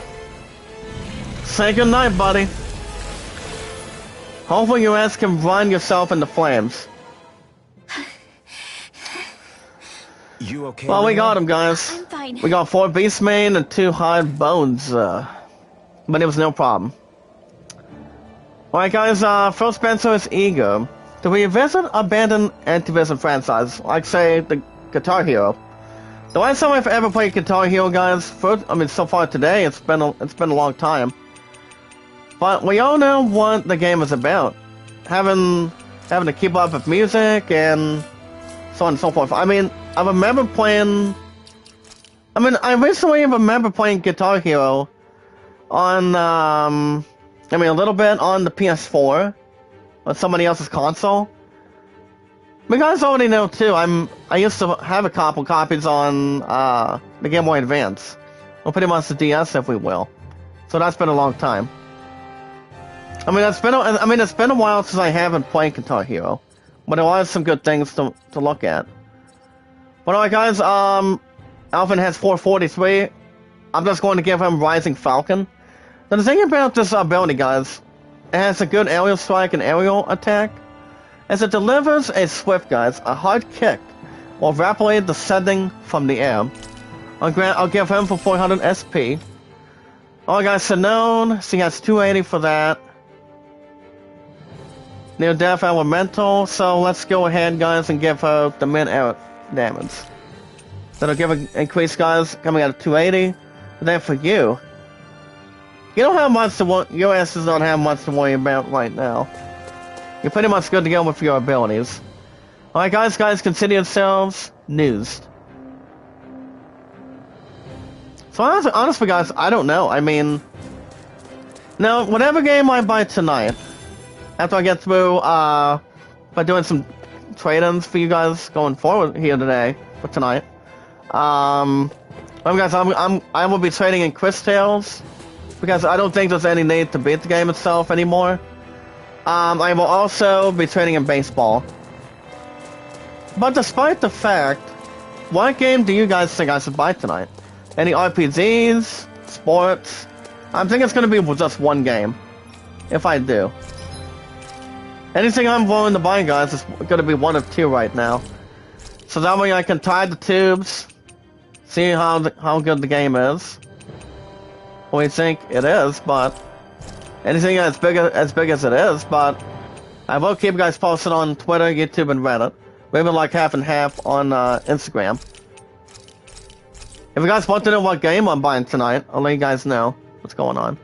S1: Say goodnight, buddy. Hopefully your ass can run yourself into flames.
S2: You okay?
S1: Well, we got him, guys.
S3: I'm fine.
S1: We got 4 Beastmen and 2 hard bones, but it was no problem. Alright, guys, Phil Spencer is eager to revisit abandoned Activision franchise, like, say, the Guitar Hero. The last time I've ever played Guitar Hero, guys, so far today, it's been a long time. But we all know what the game is about. Having to keep up with music and so on and so forth. I mean, I remember playing... I recently remember playing Guitar Hero on, a little bit on the PS4, on somebody else's console. But you guys already know too, I used to have a couple copies on, the Game Boy Advance. Or pretty much the DS, if we will. So that's been a long time. It's been a while since I haven't played Guitar Hero. But there are some good things to look at. But alright guys, Alvin has 443. I'm just going to give him Rising Falcon. Now the thing about this ability, guys, it has a good aerial strike and aerial attack, as it delivers a swift, guys, a hard kick, while rapidly descending from the air. I'll give him for 400 SP. Alright guys, Sinone, she has 280 for that. Near Death Elemental, so let's go ahead, guys, and give her the mid-air damage. That'll give an increase, guys, coming out of 280. And then for you, you don't have much your asses don't have much to worry about right now. You're pretty much good to go with your abilities. Alright guys, consider yourselves newsed. So honestly guys, I don't know. Now, whatever game I buy tonight, after I get through, by doing some trade-ins for you guys going forward here today, for tonight. Guys, I will be trading in Chris Tales, because I don't think there's any need to beat the game itself anymore. I will also be trading in baseball. But despite the fact, what game do you guys think I should buy tonight? Any RPGs? Sports? I think it's going to be just one game. If I do. Anything I'm willing to buy, guys, is going to be one of two right now. So that way I can tie the tubes, see how good the game is. We think it is, but anything as big as it is, but I will keep you guys posted on Twitter, YouTube, and Reddit. Maybe like half and half on Instagram. If you guys want to know what game I'm buying tonight, I'll let you guys know what's going on.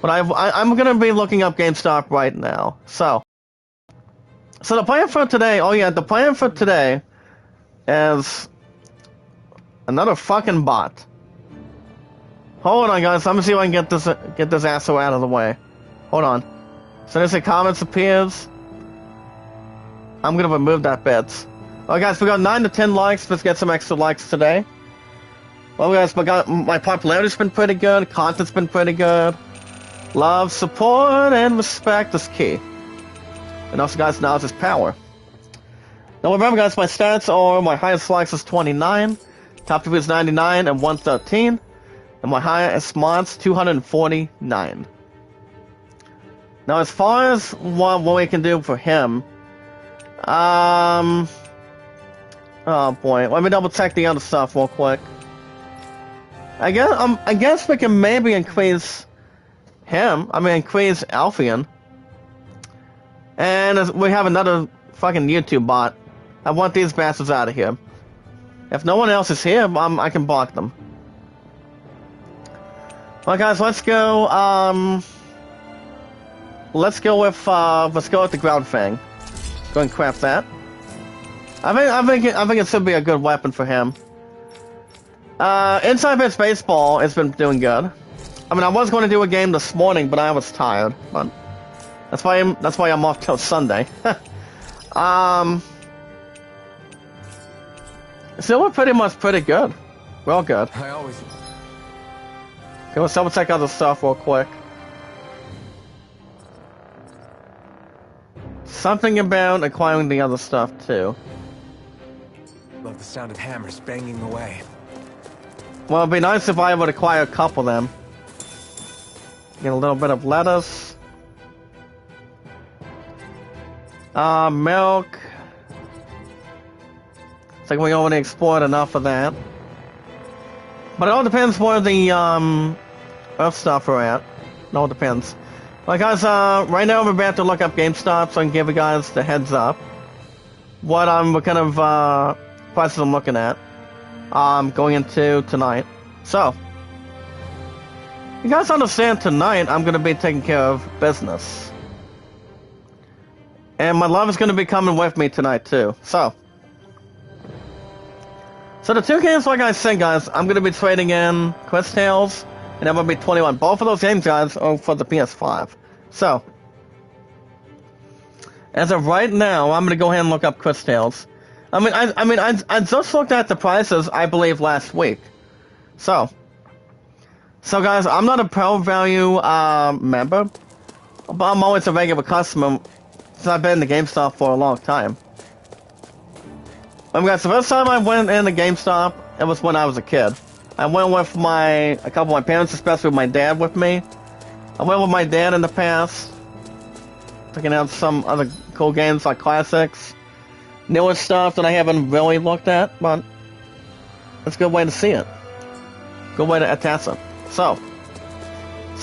S1: But I'm gonna be looking up GameStop right now. So the plan for today, the plan for today is another fucking bot. Hold on, guys. Let me see if I can get this asshole out of the way. Hold on. So as the comments appears, I'm gonna remove that bit. Alright, guys, we got 9 to 10 likes. Let's get some extra likes today. Well, guys, my popularity's been pretty good. Content's been pretty good. Love, support, and respect is key. And also, guys, knowledge is power. Now, remember, guys, my stats are my highest likes is 29, top 2 is 99 and 113, and my highest mods 249. Now, as far as what we can do for him, oh boy, let me double check the other stuff real quick. I guess we can maybe increase him. Increase Alphian. And we have another fucking YouTube bot. I want these bastards out of here. If no one else is here, I can block them. Well, guys, let's go. Let's go with the Ground Fang. Go and craft that. I think it should be a good weapon for him. Inside Bits Baseball has been doing good. I was going to do a game this morning, but I was tired. But that's why I'm off till Sunday. So we're pretty much pretty good. Real good.
S2: I always...
S1: Okay, let's double check out the stuff real quick. Something about acquiring the other stuff too.
S2: Love the sound of hammers banging away.
S1: Well, it'd be nice if I would acquire a couple of them. Get a little bit of lettuce. Milk. It's like we already explored enough of that. But it all depends where the earth stuff are at. It all depends. Like guys, right now I'm about to look up GameStop so I can give you guys the heads up. What kind of prices I'm looking at. going into tonight. So, you guys understand tonight I'm gonna be taking care of business. And my love is gonna be coming with me tonight too. So the two games, like I said, guys, I'm gonna be trading in Quest Tales and MLB 21. Both of those games, guys, are for the PS5. So, as of right now, I'm gonna go ahead and look up Quest Tales. I just looked at the prices, I believe, last week. So guys, I'm not a Pro Value member, but I'm always a regular customer since I've been in the GameStop for a long time. Guys, the first time I went in the GameStop, it was when I was a kid. I went with a couple of my parents, especially with my dad with me. I went with my dad in the past, checking out some other cool games like classics, newer stuff that I haven't really looked at, but it's a good way to see it. Good way to attach it. So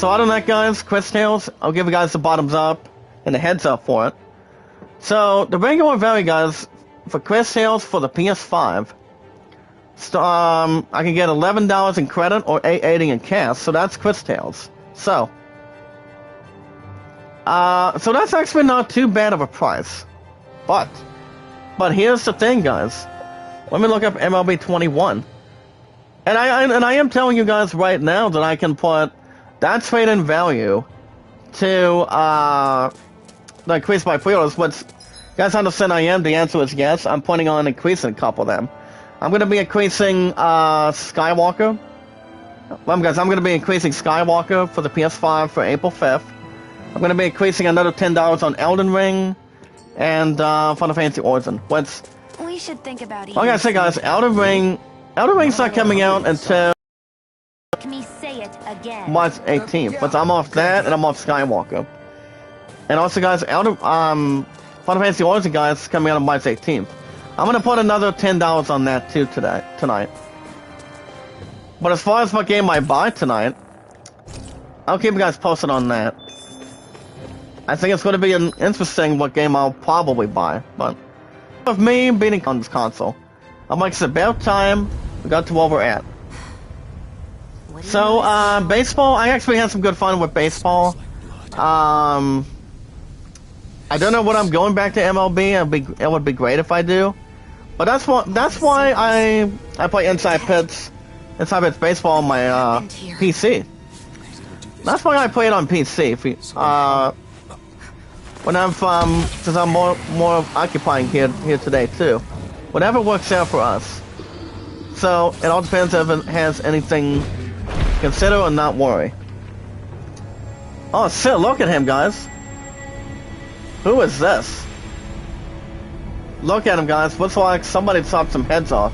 S1: other than that, guys, Quest Tales, I'll give you guys the bottoms up and the heads up for it. So the regular value, guys, for Quest Tales for the PS5, I can get $11 in credit or $8.80 in cash. So that's Quest Tales. So that's actually not too bad of a price. But here's the thing, guys. Let me look up MLB 21. And I am telling you guys right now that I can put that trade-in value to increase my pre-orders, which, guys, understand I am. The answer is yes. I'm planning on increasing a couple of them. I'm going to be increasing Skywalker. Guys, I'm going to be increasing Skywalker for the PS5 for April 5th. I'm going to be increasing another $10 on Elden Ring and Final Fantasy Origin.
S5: We should think about it.
S1: Like I said, guys, Elden Ring's not coming out until
S3: Make me say it again.
S1: March 18th, but I'm off that and I'm off Skywalker. And also, guys, Final Fantasy Origin, guys, coming out on March 18th. I'm gonna put another $10 on that too tonight. But as far as what game I buy tonight, I'll keep you guys posted on that. I think it's gonna be interesting what game I'll probably buy, but with me beating on this console, I'm like, it's about time we got to where we're at. So, baseball, I actually had some good fun with baseball. I don't know what I'm going back to MLB. It would be great if I do. But that's why I play Inside Pits Baseball on my PC. That's why I play it on PC. Since I'm more occupying here today too. Whatever works out for us. So it all depends if it has anything to consider or not worry. Oh shit, look at him, guys. Who is this? Look at him, guys. Looks like somebody chopped some heads off.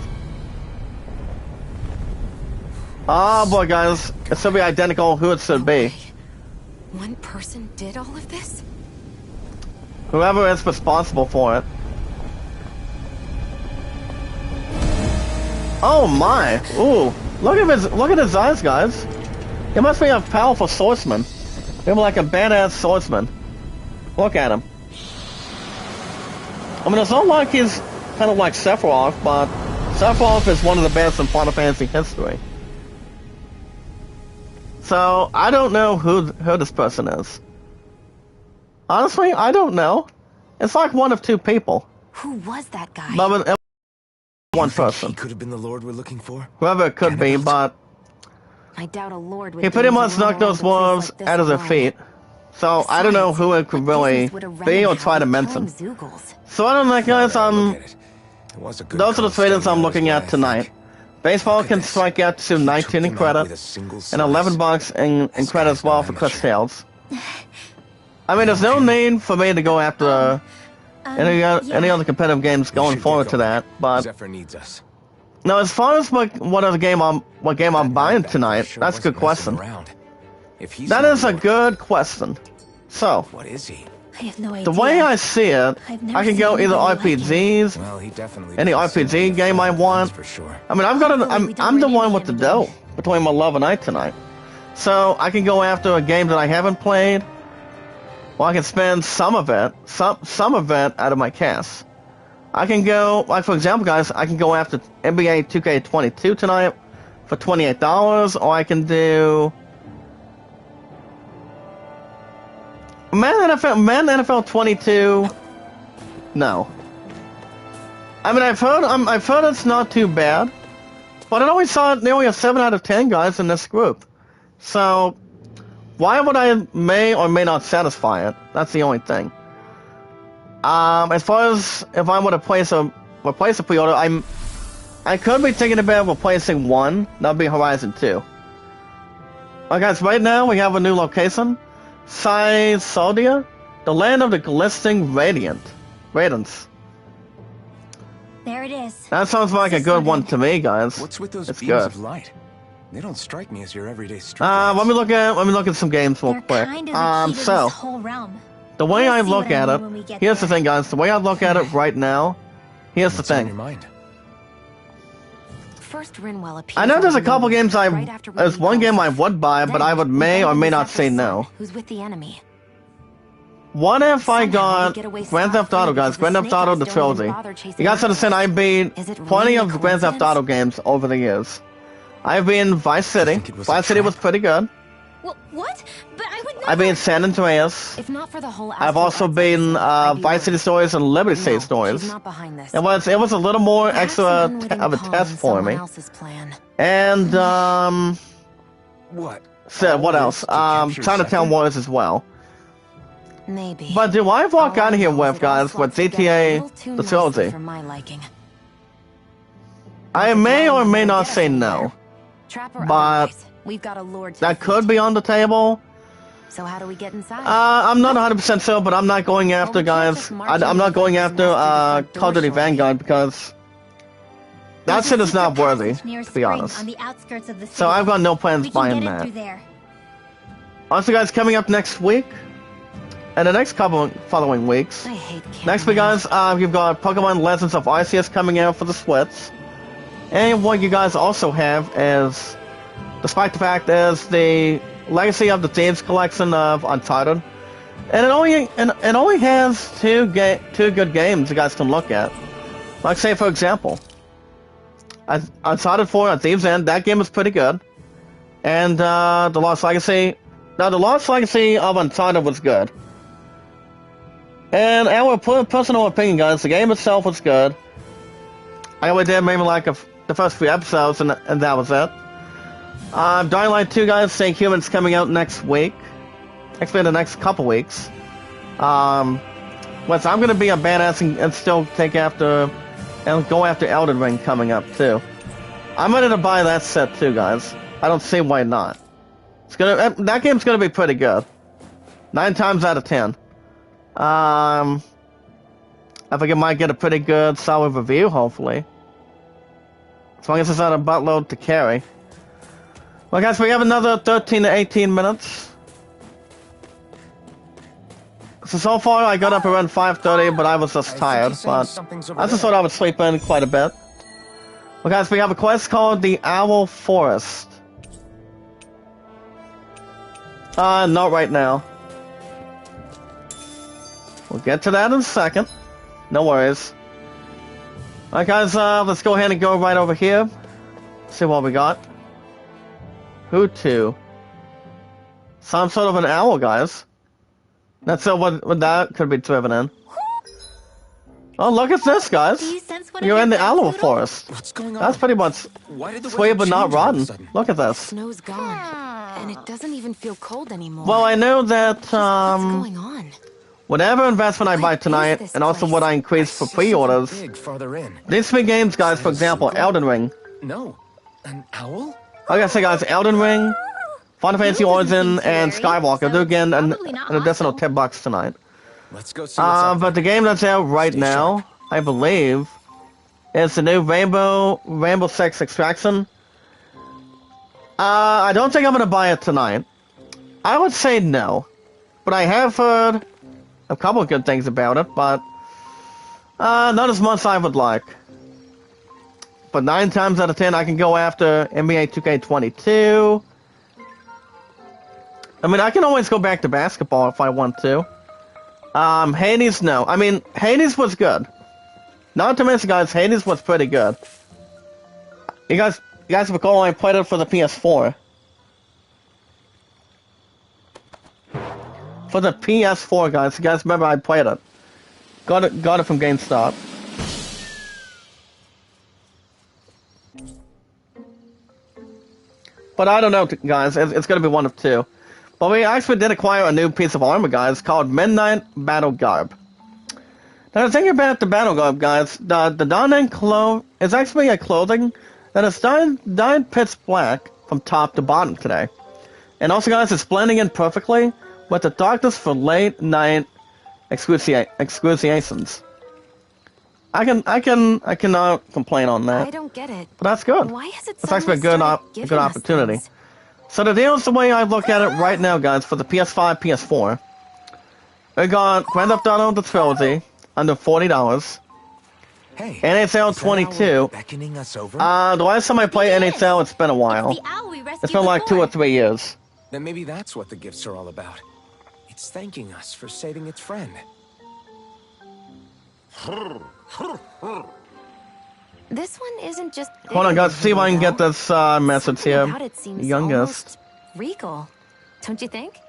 S1: Oh boy, guys. It should be identical who it should be.
S5: One person did all of this?
S1: Whoever is responsible for it. Oh my! Ooh, look at his eyes, guys. He must be a powerful swordsman. He's like a badass swordsman. Look at him. I mean, it's not like he's kind of like Sephiroth, but Sephiroth is one of the best in Final Fantasy history. So I don't know who this person is. Honestly, I don't know. It's like one of two people.
S5: Who was that guy?
S1: But one person.
S2: He could have been the Lord we're looking for.
S1: Whoever it could be, but
S5: I doubt a lord would
S1: he pretty
S5: dare
S1: much
S5: to
S1: knocked
S5: run
S1: those
S5: around a place
S1: wolves
S5: like this
S1: out of their
S5: alone.
S1: feet. So I don't know who it could
S5: What
S1: really
S5: business would a
S1: be or
S5: remnant
S1: try to
S5: have
S1: mention.
S5: killing Zoogles?
S1: So I don't know, guys.
S2: Look at it. It was a good
S1: Those are the
S2: call
S1: traders
S2: standing
S1: I'm
S2: out
S1: looking
S2: his
S1: at
S2: way, I
S1: tonight.
S2: think.
S1: Baseball
S2: Look at
S1: can
S2: this.
S1: strike out to
S2: He
S1: 19
S2: took
S1: in
S2: him out
S1: credit
S2: with a single
S1: and
S2: slice.
S1: 11 bucks in
S2: This
S1: credit
S2: guy's
S1: as well
S2: no
S1: for Quest
S2: amateur.
S1: Tales. I mean, there's no need for me to go after any other competitive games
S2: We
S1: going
S2: should get
S1: forward to
S2: going.
S1: that, but
S2: Zephyr needs us.
S1: now as far as what other game I'm
S2: That
S1: buying
S2: linebacker
S1: tonight,
S2: sure
S1: that's a good
S2: wasn't messing
S1: question.
S2: around. If he's
S1: That
S2: the
S1: is a
S2: Lord,
S1: good question. So
S2: what is he?
S5: I have no idea.
S1: the way I see it,
S5: I've never
S1: I can go
S5: seen
S1: either
S5: anybody like him.
S1: RPGs.
S2: Well, he definitely
S1: Any
S2: doesn't seem to
S1: RPG
S2: be a
S1: game I
S2: friend,
S1: want.
S2: that's for sure.
S1: I mean,
S5: Hopefully we don't
S1: I'm the
S5: run
S1: one
S5: into
S1: with the
S5: him
S1: dough
S5: again.
S1: between my love and I tonight. So I can go after a game that I haven't played, or I can spend some of it out of my cash I can go, like for example, guys, I can go after NBA 2K22 tonight for $28, or I can do Madden NFL 22. No. I mean, I've heard it's not too bad, but I always saw it nearly a 7 out of 10 guys in this group. So, why would I may or may not satisfy it? That's the only thing. As far as if I were to replace a pre-order, I could be thinking about replacing one. That'd be Horizon 2. Alright guys, right now we have a new location. Soldia, the land of the glistening radiance.
S3: There it is.
S1: That sounds like a good one to me, guys.
S2: What's with those
S1: It's
S2: beams
S1: good.
S2: of light? They don't strike me as your everyday street
S1: Let me look at some games real
S3: They're
S1: quick.
S3: kind of the key to
S1: So
S3: this whole realm.
S1: the way
S3: You'll
S1: I
S3: see
S1: look
S3: what I
S1: at
S3: mean
S1: it,
S3: when we get
S1: here's the
S3: there.
S1: thing, guys. The way I look at it right now, here's the
S2: What's on your
S1: thing.
S2: mind?
S5: First Rinwell appears
S1: I know there's a
S5: on the
S1: couple
S5: news
S1: games
S5: right after we
S1: there's
S5: leave
S1: one game I
S5: Elsa's.
S1: would buy, but
S5: Then
S1: I would
S5: we
S1: may or
S5: find
S1: may
S5: the
S1: not
S5: Zephyr
S1: say
S5: son,
S1: no.
S5: Who's with the enemy?
S1: What if I
S5: Somehow we
S1: got
S5: get away
S1: Grand Theft
S5: scot-free
S1: Auto, guys?
S5: because
S1: Grand
S5: the
S1: Theft Auto, the
S5: Snake Eyes don't even
S1: trilogy.
S5: bother chasing
S1: You guys
S5: after
S1: understand,
S5: us.
S1: I've beat
S5: Is it
S1: plenty
S5: really a
S1: of Grand Theft
S5: coincidence?
S1: Auto games over the years. I've been Vice City.
S2: think it was a
S1: Vice City
S2: trap?
S1: was pretty good.
S3: What? But I would never.
S1: I've been San Andreas.
S5: If not for the whole
S1: I've also been Vice City Stories and Liberty City Stories.
S5: She's not behind this.
S1: It was a little more
S5: Perhaps
S1: extra
S5: an unwitting
S1: of a
S5: pawn
S1: test
S5: in
S1: for
S5: someone
S1: me.
S5: else's plan.
S1: And
S2: What?
S1: so what
S2: All
S1: else?
S2: this to capture
S1: Chinatown
S2: Zephyr?
S1: Wars as well.
S5: Maybe.
S1: But do I walk
S5: All
S1: out of here
S5: know is
S1: with,
S5: it all
S1: guys, with
S5: slots together a
S1: GTA
S5: little too
S1: the
S5: nicely
S1: trilogy?
S5: for my liking.
S1: I may or may not say no.
S5: Trap or
S1: But
S5: otherwise, we've got a lord to
S1: that
S5: defeat.
S1: could be on the table.
S5: So how do we get inside?
S1: I'm not 100% sure, but I'm not going after,
S5: we can't
S1: guys.
S5: just march
S1: I'm
S5: in
S1: not
S5: with
S1: going
S5: this
S1: after
S5: mess through the front
S1: Call of
S5: door,
S1: Duty
S5: shortly.
S1: Vanguard because that
S3: There's a
S1: shit is
S3: secret
S1: not worthy,
S3: passage near
S1: to be
S3: spring
S1: honest.
S3: On the outskirts of the city.
S1: So I've got no plans
S3: We can
S1: buying
S3: get in
S1: that.
S3: through there.
S1: Also, guys, coming up next week, and the next couple following weeks.
S5: I hate camping
S1: Next week,
S5: out.
S1: guys, you've got Pokemon Legends of Arceus coming out for the Switch. And what you guys also have is, despite the fact, is the Legacy of the Thieves collection of Untitled. And it only has two good games you guys can look at. Like, say, for example, Uncharted 4 at Thieves End, that game was pretty good. And the Lost Legacy, the Lost Legacy of Uncharted was good. And our personal opinion, guys, the game itself was good. I only did maybe like the first 3 episodes, and that was it. Dying Light 2, guys, St. Humans coming out next week. Actually, in the next couple weeks. Which I'm gonna be a badass and still go after Elden Ring coming up too. I'm ready to buy that set too, guys. I don't see why not. That game's gonna be pretty good. 9 times out of 10. I think it might get a pretty good, solid review, hopefully. As long as it's not a buttload to carry. Well, guys, we have another 13 to 18 minutes. So far, I got up around 5:30, but I was just tired. But I just thought I would sleep in quite a bit. Well, guys, we have a quest called the Owl Forest. Not right now. We'll get to that in a second. No worries. Alright, guys, let's go ahead and go right over here. See what we got. Who to? Some sort of an owl, guys. That's what that could be driven in. Oh, look at this, guys.
S3: Do you sense what
S1: You're
S3: I
S1: in the
S3: hear,
S1: owl
S3: Poodle?
S1: forest.
S2: What's going on?
S1: That's pretty much
S2: Why did the
S1: sweet but
S2: weather
S1: not
S2: change all of a
S1: rotten.
S2: sudden?
S1: Look at this.
S5: Snow's gone, and it doesn't even feel cold anymore.
S1: Well, I know that
S5: What's going on?
S1: whatever investment I buy
S5: What is
S1: tonight,
S5: this
S1: and also
S5: place?
S1: what I increase for
S2: See something
S1: pre-orders.
S2: big farther in.
S1: These 3 games, guys, for example, Elden Ring.
S2: No, an owl?
S1: Like I say, guys, Elden Ring, Final Fantasy
S3: Yours doesn't
S1: Origin,
S3: seem
S1: and
S3: scary,
S1: Skywalker.
S3: so
S1: Do again
S3: probably not
S1: an additional
S3: hostile.
S1: $10 tonight.
S2: Let's go see what's up.
S1: But the game that's out right
S2: Stay
S1: now,
S2: sharp.
S1: I believe, is the new Rainbow Six Extraction. I don't think I'm gonna buy it tonight. I would say no, but I have heard a couple of good things about it, but not as much as I would like. But 9 times out of 10, I can go after NBA 2K22. I mean, I can always go back to basketball if I want to. Hades, no. I mean, Hades was good. Not to mention, guys, Hades was pretty good. You guys recall I played it for the PS4. For the PS4, guys. You guys remember I played it. Got it from GameStop. But I don't know, guys. It's gonna be one of two. But we actually did acquire a new piece of armor, guys, called Midnight Battle Garb. Now, the thing about the Battle Garb, guys, the Dawn clothes is actually a clothing that is dyed pitch black from top to bottom today. And also, guys, it's blending in perfectly with the darkness for late night excruciations. I cannot complain on that.
S5: I don't get it.
S1: But that's good.
S5: Why has it
S1: It's actually a
S5: suddenly
S1: good
S5: started giving us
S1: opportunity.
S5: things?
S1: So the deal is the way I look at it right now, guys, for the PS5, PS4. We got Grand Theft Auto the Trilogy under $40.
S2: Hey,
S1: NHL
S2: is that
S1: 22.
S2: owl beckoning us over?
S1: The last time I played
S3: It is.
S1: NHL, it's been a while.
S3: It's the owl we rescued
S1: It's been like 2
S3: before.
S1: or 3 years.
S2: Then maybe that's what the gifts are all about. It's thanking us for saving its friend.
S5: This one isn't just.
S1: Hold on,
S5: bigger
S1: guys. See if I can get
S5: than
S1: this message
S5: Something
S1: here.
S5: about it seems
S1: Youngest.
S5: almost regal, don't you think?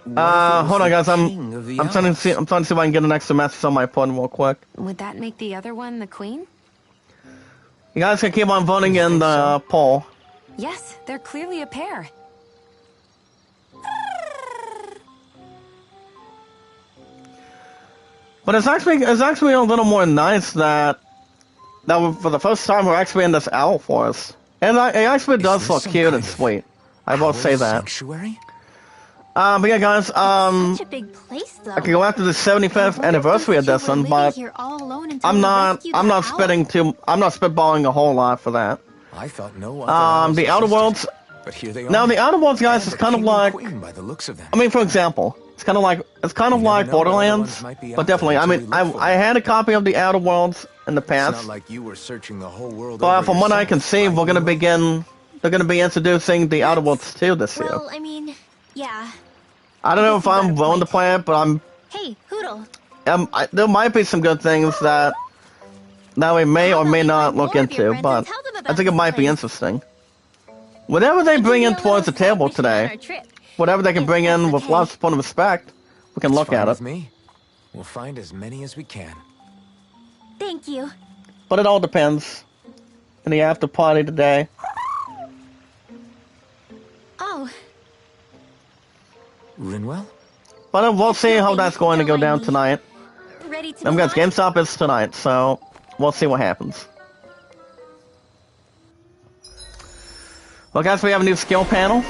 S2: What if it was
S1: Hold on,
S2: the
S1: guys.
S2: king of the
S1: I'm trying to
S2: owls?
S1: see. I'm trying to see if I can get an extra message on my phone real quick.
S5: Would that make the other one the queen?
S1: You guys can keep on voting
S2: You
S1: in
S2: think
S1: the
S2: so?
S1: poll.
S5: Yes, they're clearly a pair.
S1: But it's actually a little more nice that for the first time we're actually in this owl forest, and it actually
S2: Is
S1: does
S2: this
S1: look
S2: some
S1: cute
S2: kind
S1: and
S2: of
S1: sweet. I will
S2: Owl
S1: say that.
S2: Sanctuary?
S1: But yeah, guys.
S3: Such a big place, though.
S1: I could go after the 75th anniversary edition, but I'm not spitballing a whole lot for that.
S2: I thought no other owls
S1: The Outer
S2: existed,
S1: Worlds.
S2: but here they are.
S1: Now the Outer Worlds, guys,
S2: And
S1: is
S2: the
S1: kind of
S2: king and
S1: like.
S2: queen by the looks of them.
S1: I mean, for example, it's kind of like
S2: You never know what other
S1: Borderlands,
S2: ones might be
S1: but
S2: out there
S1: definitely. I
S2: until
S1: mean,
S2: we look for
S1: I
S2: them.
S1: had a copy of the Outer Worlds in the
S2: It's
S1: past,
S2: not like you were searching the whole world
S1: but
S2: over
S1: from what I can
S2: yourself,
S1: see,
S2: right,
S1: we're gonna
S2: Lulu?
S1: begin. They're gonna be introducing the Outer Worlds 2 this year.
S3: Well, I mean, yeah.
S1: I don't know if
S3: you got
S1: I'm
S3: a
S1: willing to
S3: point.
S1: play it, but
S3: Hey, Hoodle.
S1: there might be some good things that we may or may not look into, but I think it might be interesting. Whatever they bring in towards the table today, whatever they can bring in with lots of respect, we can look
S2: Fine
S1: at
S2: with
S1: it.
S2: me. We'll find as many as we can.
S3: Thank you.
S1: But it all depends. In the after party today.
S3: Oh,
S2: Rinwell?
S1: But we'll see how that's going to go down tonight.
S3: ready to
S1: I'm
S3: move
S1: guys,
S3: on?
S1: GameStop is tonight, so we'll see what happens. Well, guys, we have a new skill panel.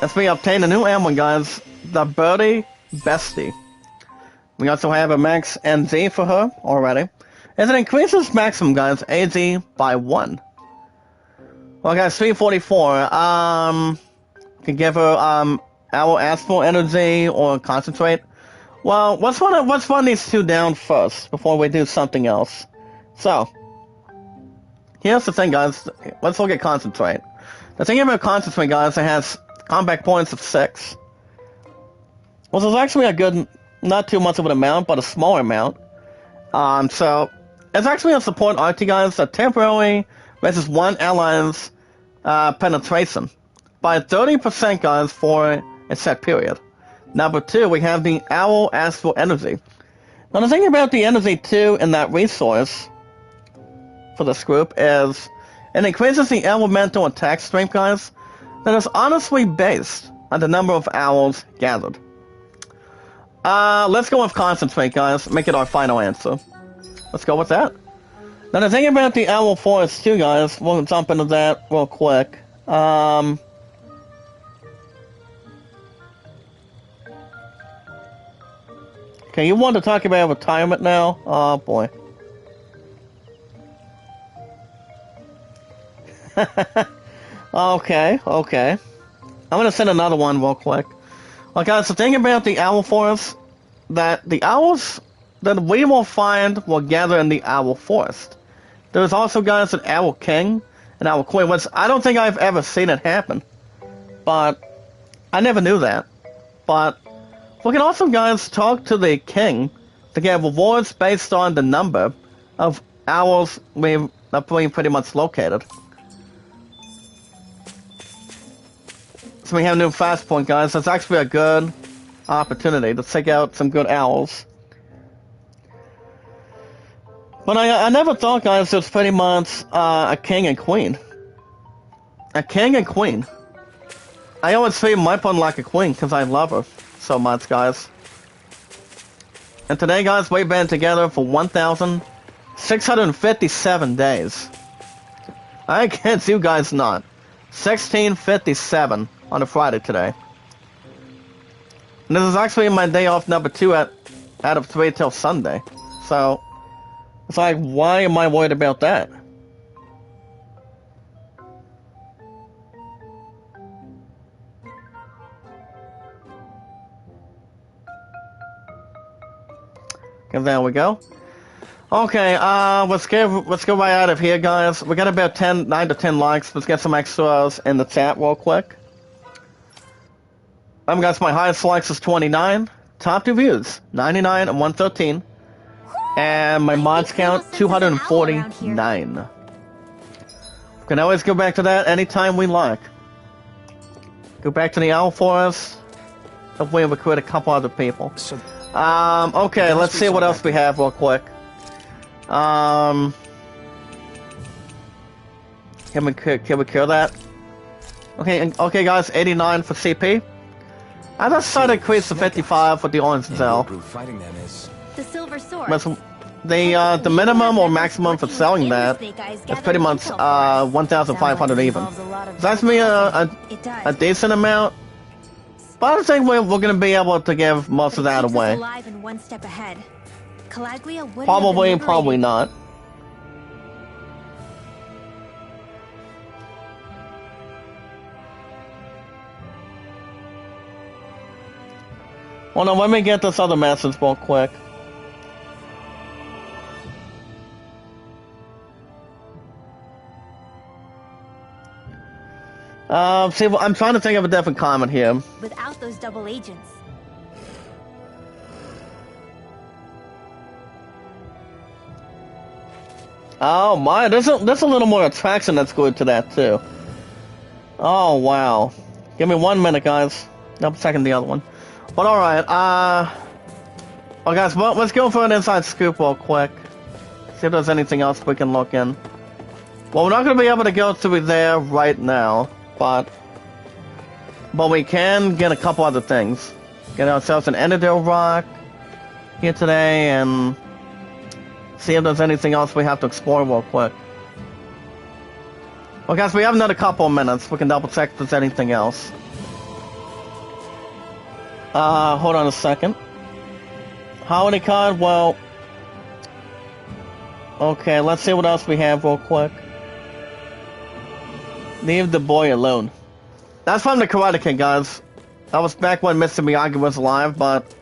S1: As we obtain a new emblem, guys, the Birdie Bestie. We also have a max NZ for her already. As it increases maximum, guys, AZ by 1. Well, guys, 344. Can give her our Astral Energy or Concentrate. Well, let's run these two down first before we do something else. So, here's the thing, guys. Let's look at Concentrate. The thing about Concentrate, guys, it has combat points of 6. Which is actually a good, not too much of an amount, but a smaller amount. So, it's actually a support RT, guys, that temporarily raises one ally's penetration by 30%, guys, for a set period. Number 2, we have the Owl Astral Energy. Now, the thing about the Energy 2 in that resource for this group is it increases the elemental attack strength, guys, that is honestly based on the number of owls gathered. Let's go with Concentrate, guys. Make it our final answer. Let's go with that. Now, the thing about the Owl Forest 2, guys, we'll jump into that real quick. Okay, you want to talk about retirement now? Oh, boy. Okay. I'm gonna send another one real quick. Well, guys, the thing about the Owl Forest, that the owls that we will find will gather in the Owl Forest. There's also, guys, an Owl King, an Owl Queen, which I don't think I've ever seen it happen. But I never knew that. But we can also, guys, talk to the king to get rewards based on the number of owls we've pretty much located. So we have a new fast point, guys. That's actually a good opportunity to check out some good owls. But I never thought, guys, it was pretty much a king and queen. A king and queen. I always treat my pun like a queen because I love her so much, guys. And today, guys, we've been together for 1,657 days. I can't you guys not. 1657 on a Friday today. And this is actually my day off number 2 out of 3 till Sunday. So, it's like, why am I worried about that? And there we go. Okay, let's go right out of here, guys. We got about 9 to 10 likes. Let's get some extras in the chat real quick. Guys, my highest likes is 29. Top 2 views, 99 and 113. And my mods count, 249. We can always go back to that anytime we like. Go back to the Owl Forest. Hopefully we recruit a couple other people. Okay, let's see what else we have real quick. Can we kill that? Okay, guys, 89 for CP. I just started increase to 55 for the orange Zell.
S3: The silver sword.
S1: The minimum or maximum for selling that is pretty much 1,500 even. That's me a decent amount. But I don't think we're going to be able to give most of that away. Probably not. Well, no, let me get this other message real quick. See, I'm trying to think of a different comment here.
S3: Without those double agents.
S1: Oh my, there's a little more attraction that's good to that too. Oh wow. Give me 1 minute, guys. I'm checking the other one. But alright, well guys, let's go for an inside scoop real quick. See if there's anything else we can look in. Well, we're not going to be able to go through there right now, but we can get a couple other things. Get ourselves an Enidale rock here today, and see if there's anything else we have to explore real quick. Well guys, we have another couple of minutes. We can double check if there's anything else. Hold on a second. Holiday card, well... Okay, let's see what else we have real quick. Leave the boy alone. That's from the Karate Kid, guys. That was back when Mr. Miyagi was alive, but...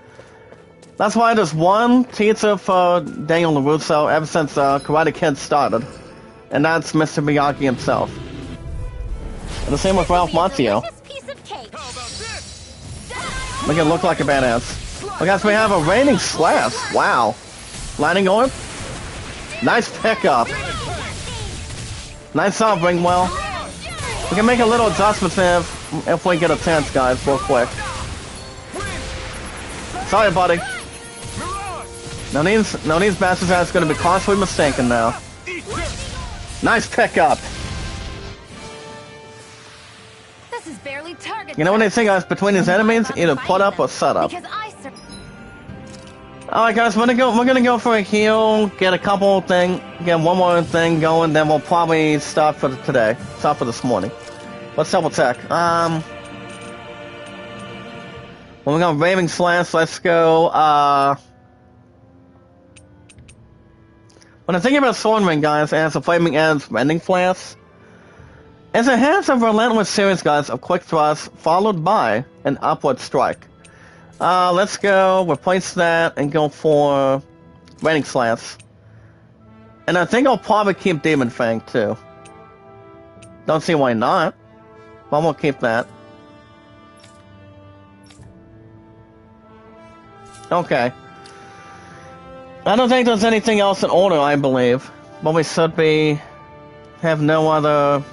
S1: That's why there's one teacher for Daniel LaRusso ever since Karate Kid started. And that's Mr. Miyagi himself. And the same with Ralph Macchio. Make it look like a badass. Well guys, we have a raining slash. Wow. Lightning orb. Nice pickup. Nice job, Ringwell. We can make a little adjustment if we get a chance, guys, real quick. Sorry, buddy. No these bastards are going to be constantly mistaken now. Nice pickup.
S3: This is barely target.
S1: You know what they say, guys? Between these enemies, either put up or set up. Alright guys, we're gonna go for a heal, get one more thing going, then we'll probably stop for today. Stop for this morning. Let's double check. Well, we got Raving Slash, let's go, when I'm thinking about Sword Ring, guys, it has a Flaming Edge Rending Flash. It has a relentless series, guys, of quick thrust, followed by an upward strike. Let's go replace that and go for Raining Slash. And I think I'll probably keep Demon Fang too. Don't see why not. But we'll keep that. Okay. I don't think there's anything else in order, I believe. But we should have no other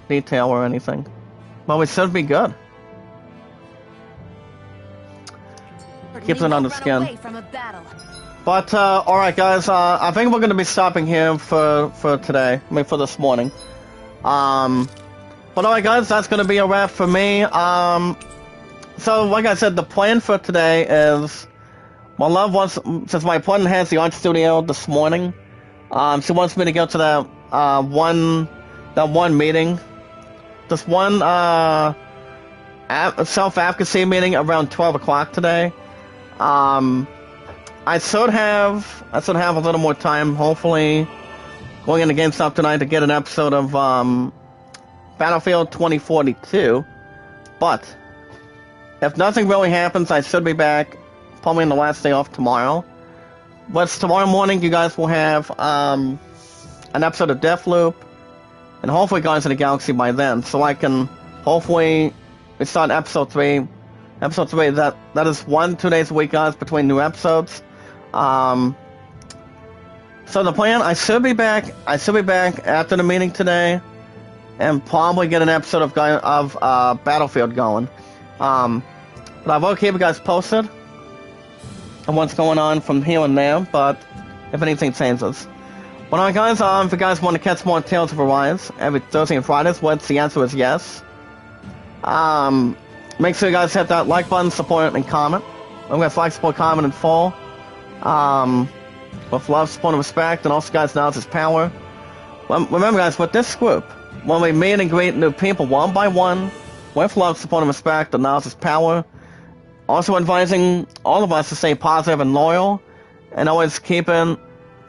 S1: detail or anything. But we should be good. Keeps it on the skin. But, alright guys, I think we're gonna be stopping here for today. I mean, for this morning. But alright guys, that's gonna be a wrap for me. So, like I said, the plan for today is... My love wants... Since my appointment has the art studio this morning, she wants me to go to that one meeting. This one, self-advocacy meeting around 12 o'clock today. I should have a little more time, hopefully, going into GameStop tonight to get an episode of, Battlefield 2042. But, if nothing really happens, I should be back, probably on the last day off tomorrow. But tomorrow morning, you guys will have, an episode of Deathloop, and hopefully Guardians of the Galaxy by then, so I can, hopefully, start episode 3. Episode 3, that is 2 days a week, guys, between new episodes. So the plan, I should be back after the meeting today, and probably get an episode of Battlefield going. But I will keep you guys posted on what's going on from here and there, but if anything changes. But alright guys, if you guys want to catch more Tales of Arise every Thursday and Fridays, the answer is yes. Make sure you guys hit that like button, support, and comment. I'm gonna like, support, comment, and full. With love, support, and respect, and also guys, knowledge is power. Remember guys, with this group, when we meet and greet new people one by one, with love, support, and respect, and knowledge is power. Also advising all of us to stay positive and loyal, and always keeping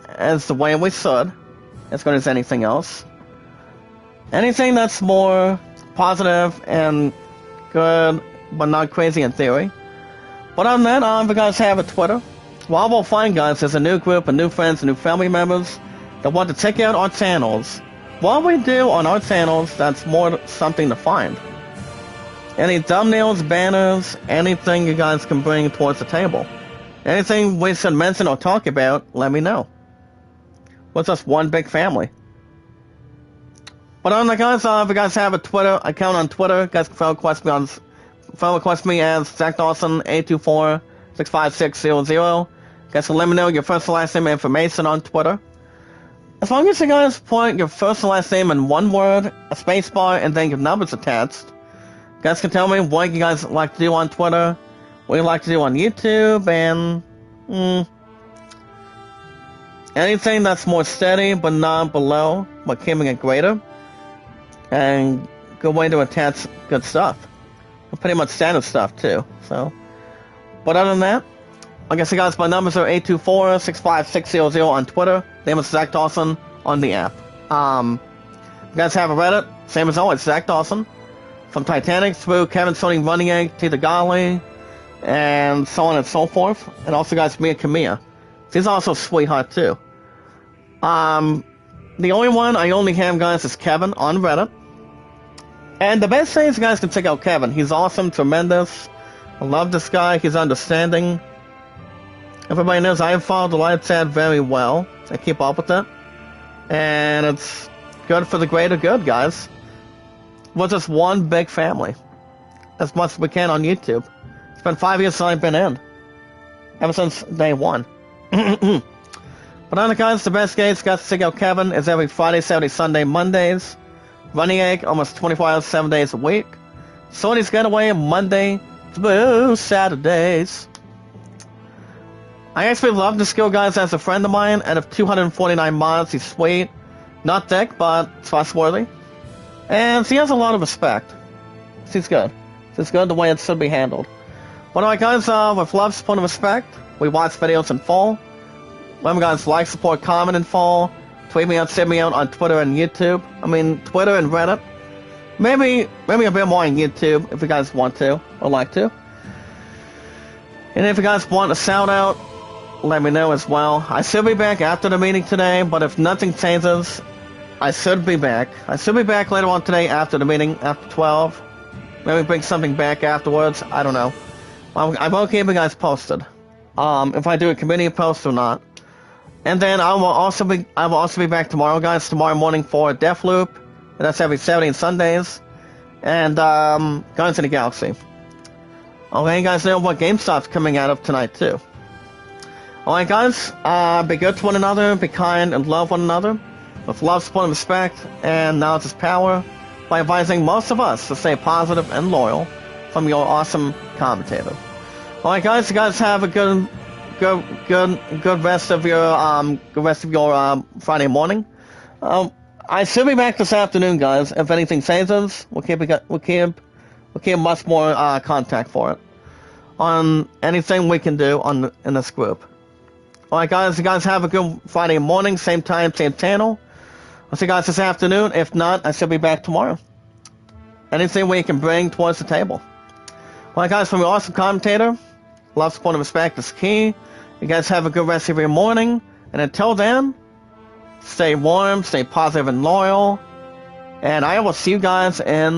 S1: as the way we should, as good as anything else. Anything that's more positive and good, but not crazy in theory. But other than that, if you guys have a Twitter, what we'll find, guys, is a new group of new friends and new family members that want to check out our channels. What we do on our channels, that's more something to find. Any thumbnails, banners, anything you guys can bring towards the table. Anything we should mention or talk about, let me know. We're just one big family. But other than that, guys, if you guys have a Twitter account on Twitter, you guys can friend request me as Zach Dawson 824-65600. You guys can let me know your first and last name information on Twitter. As long as you guys put your first and last name in one word, a spacebar, and then your numbers attached, you guys can tell me what you guys like to do on Twitter, what you like to do on YouTube, and anything that's more steady but not below, but keeping it greater. And good way to attach good stuff. Pretty much standard stuff too. So, but other than that, like I said, guys, my numbers are 824-65600 on Twitter. Name is Zach Dawson on the app. You guys have a Reddit, same as always, Zach Dawson. From Titanic through Kevin Sony Running Egg, Tita Golly, and so on and so forth. And also, guys, Mia Kamiya. She's also a sweetheart too. The only one I only have, guys, is Kevin on Reddit. And the best thing is, you guys can check out Kevin. He's awesome, tremendous. I love this guy. He's understanding. Everybody knows I have followed the light side very well. I keep up with it. And it's good for the greater good, guys. We're just one big family. As much as we can on YouTube. It's been 5 years since I've been in. Ever since day one. But on the guys, the best games, guys, to check out Kevin is every Friday, Saturday, Sunday, Mondays. Running Egg, almost 24 hours, 7 days a week. Sony's Getaway, Monday through Saturdays. I actually love this skill, guys, as a friend of mine. Out of 249 mods, he's sweet. Not thick, but trustworthy. And she has a lot of respect. She's good. She's good the way it should be handled. But alright, guys, with love, support, and respect, we watch videos in full. Remember, guys, like, support, comment in full. Tweet me out, send me out on Twitter and YouTube. I mean, Twitter and Reddit. Maybe a bit more on YouTube if you guys want to or like to. And if you guys want a shout out, let me know as well. I should be back after the meeting today, but if nothing changes, I should be back. I should be back later on today after the meeting, after 12. Maybe bring something back afterwards. I don't know. I will keep you guys posted if I do a community post or not. And then I will also be back tomorrow, guys. Tomorrow morning for Deathloop. And that's every Saturday and Sundays. And Guardians of the Galaxy. Okay, you guys know what GameStop's coming out of tonight too. Alright, guys. Be good to one another. Be kind and love one another. With love, support, and respect. And knowledge is power. By advising most of us to stay positive and loyal from your awesome commentator. Alright, guys. You guys have a good rest of your Friday morning. I should be back this afternoon, guys. If anything changes, we'll keep much more contact for it on anything we can do in this group. All right, guys. You guys have a good Friday morning. Same time, same channel. I'll see you guys this afternoon. If not, I should be back tomorrow. Anything we can bring towards the table. All right, guys. From your awesome commentator, love, support, and respect is key. You guys have a good rest of your morning. And until then, stay warm, stay positive and loyal. And I will see you guys in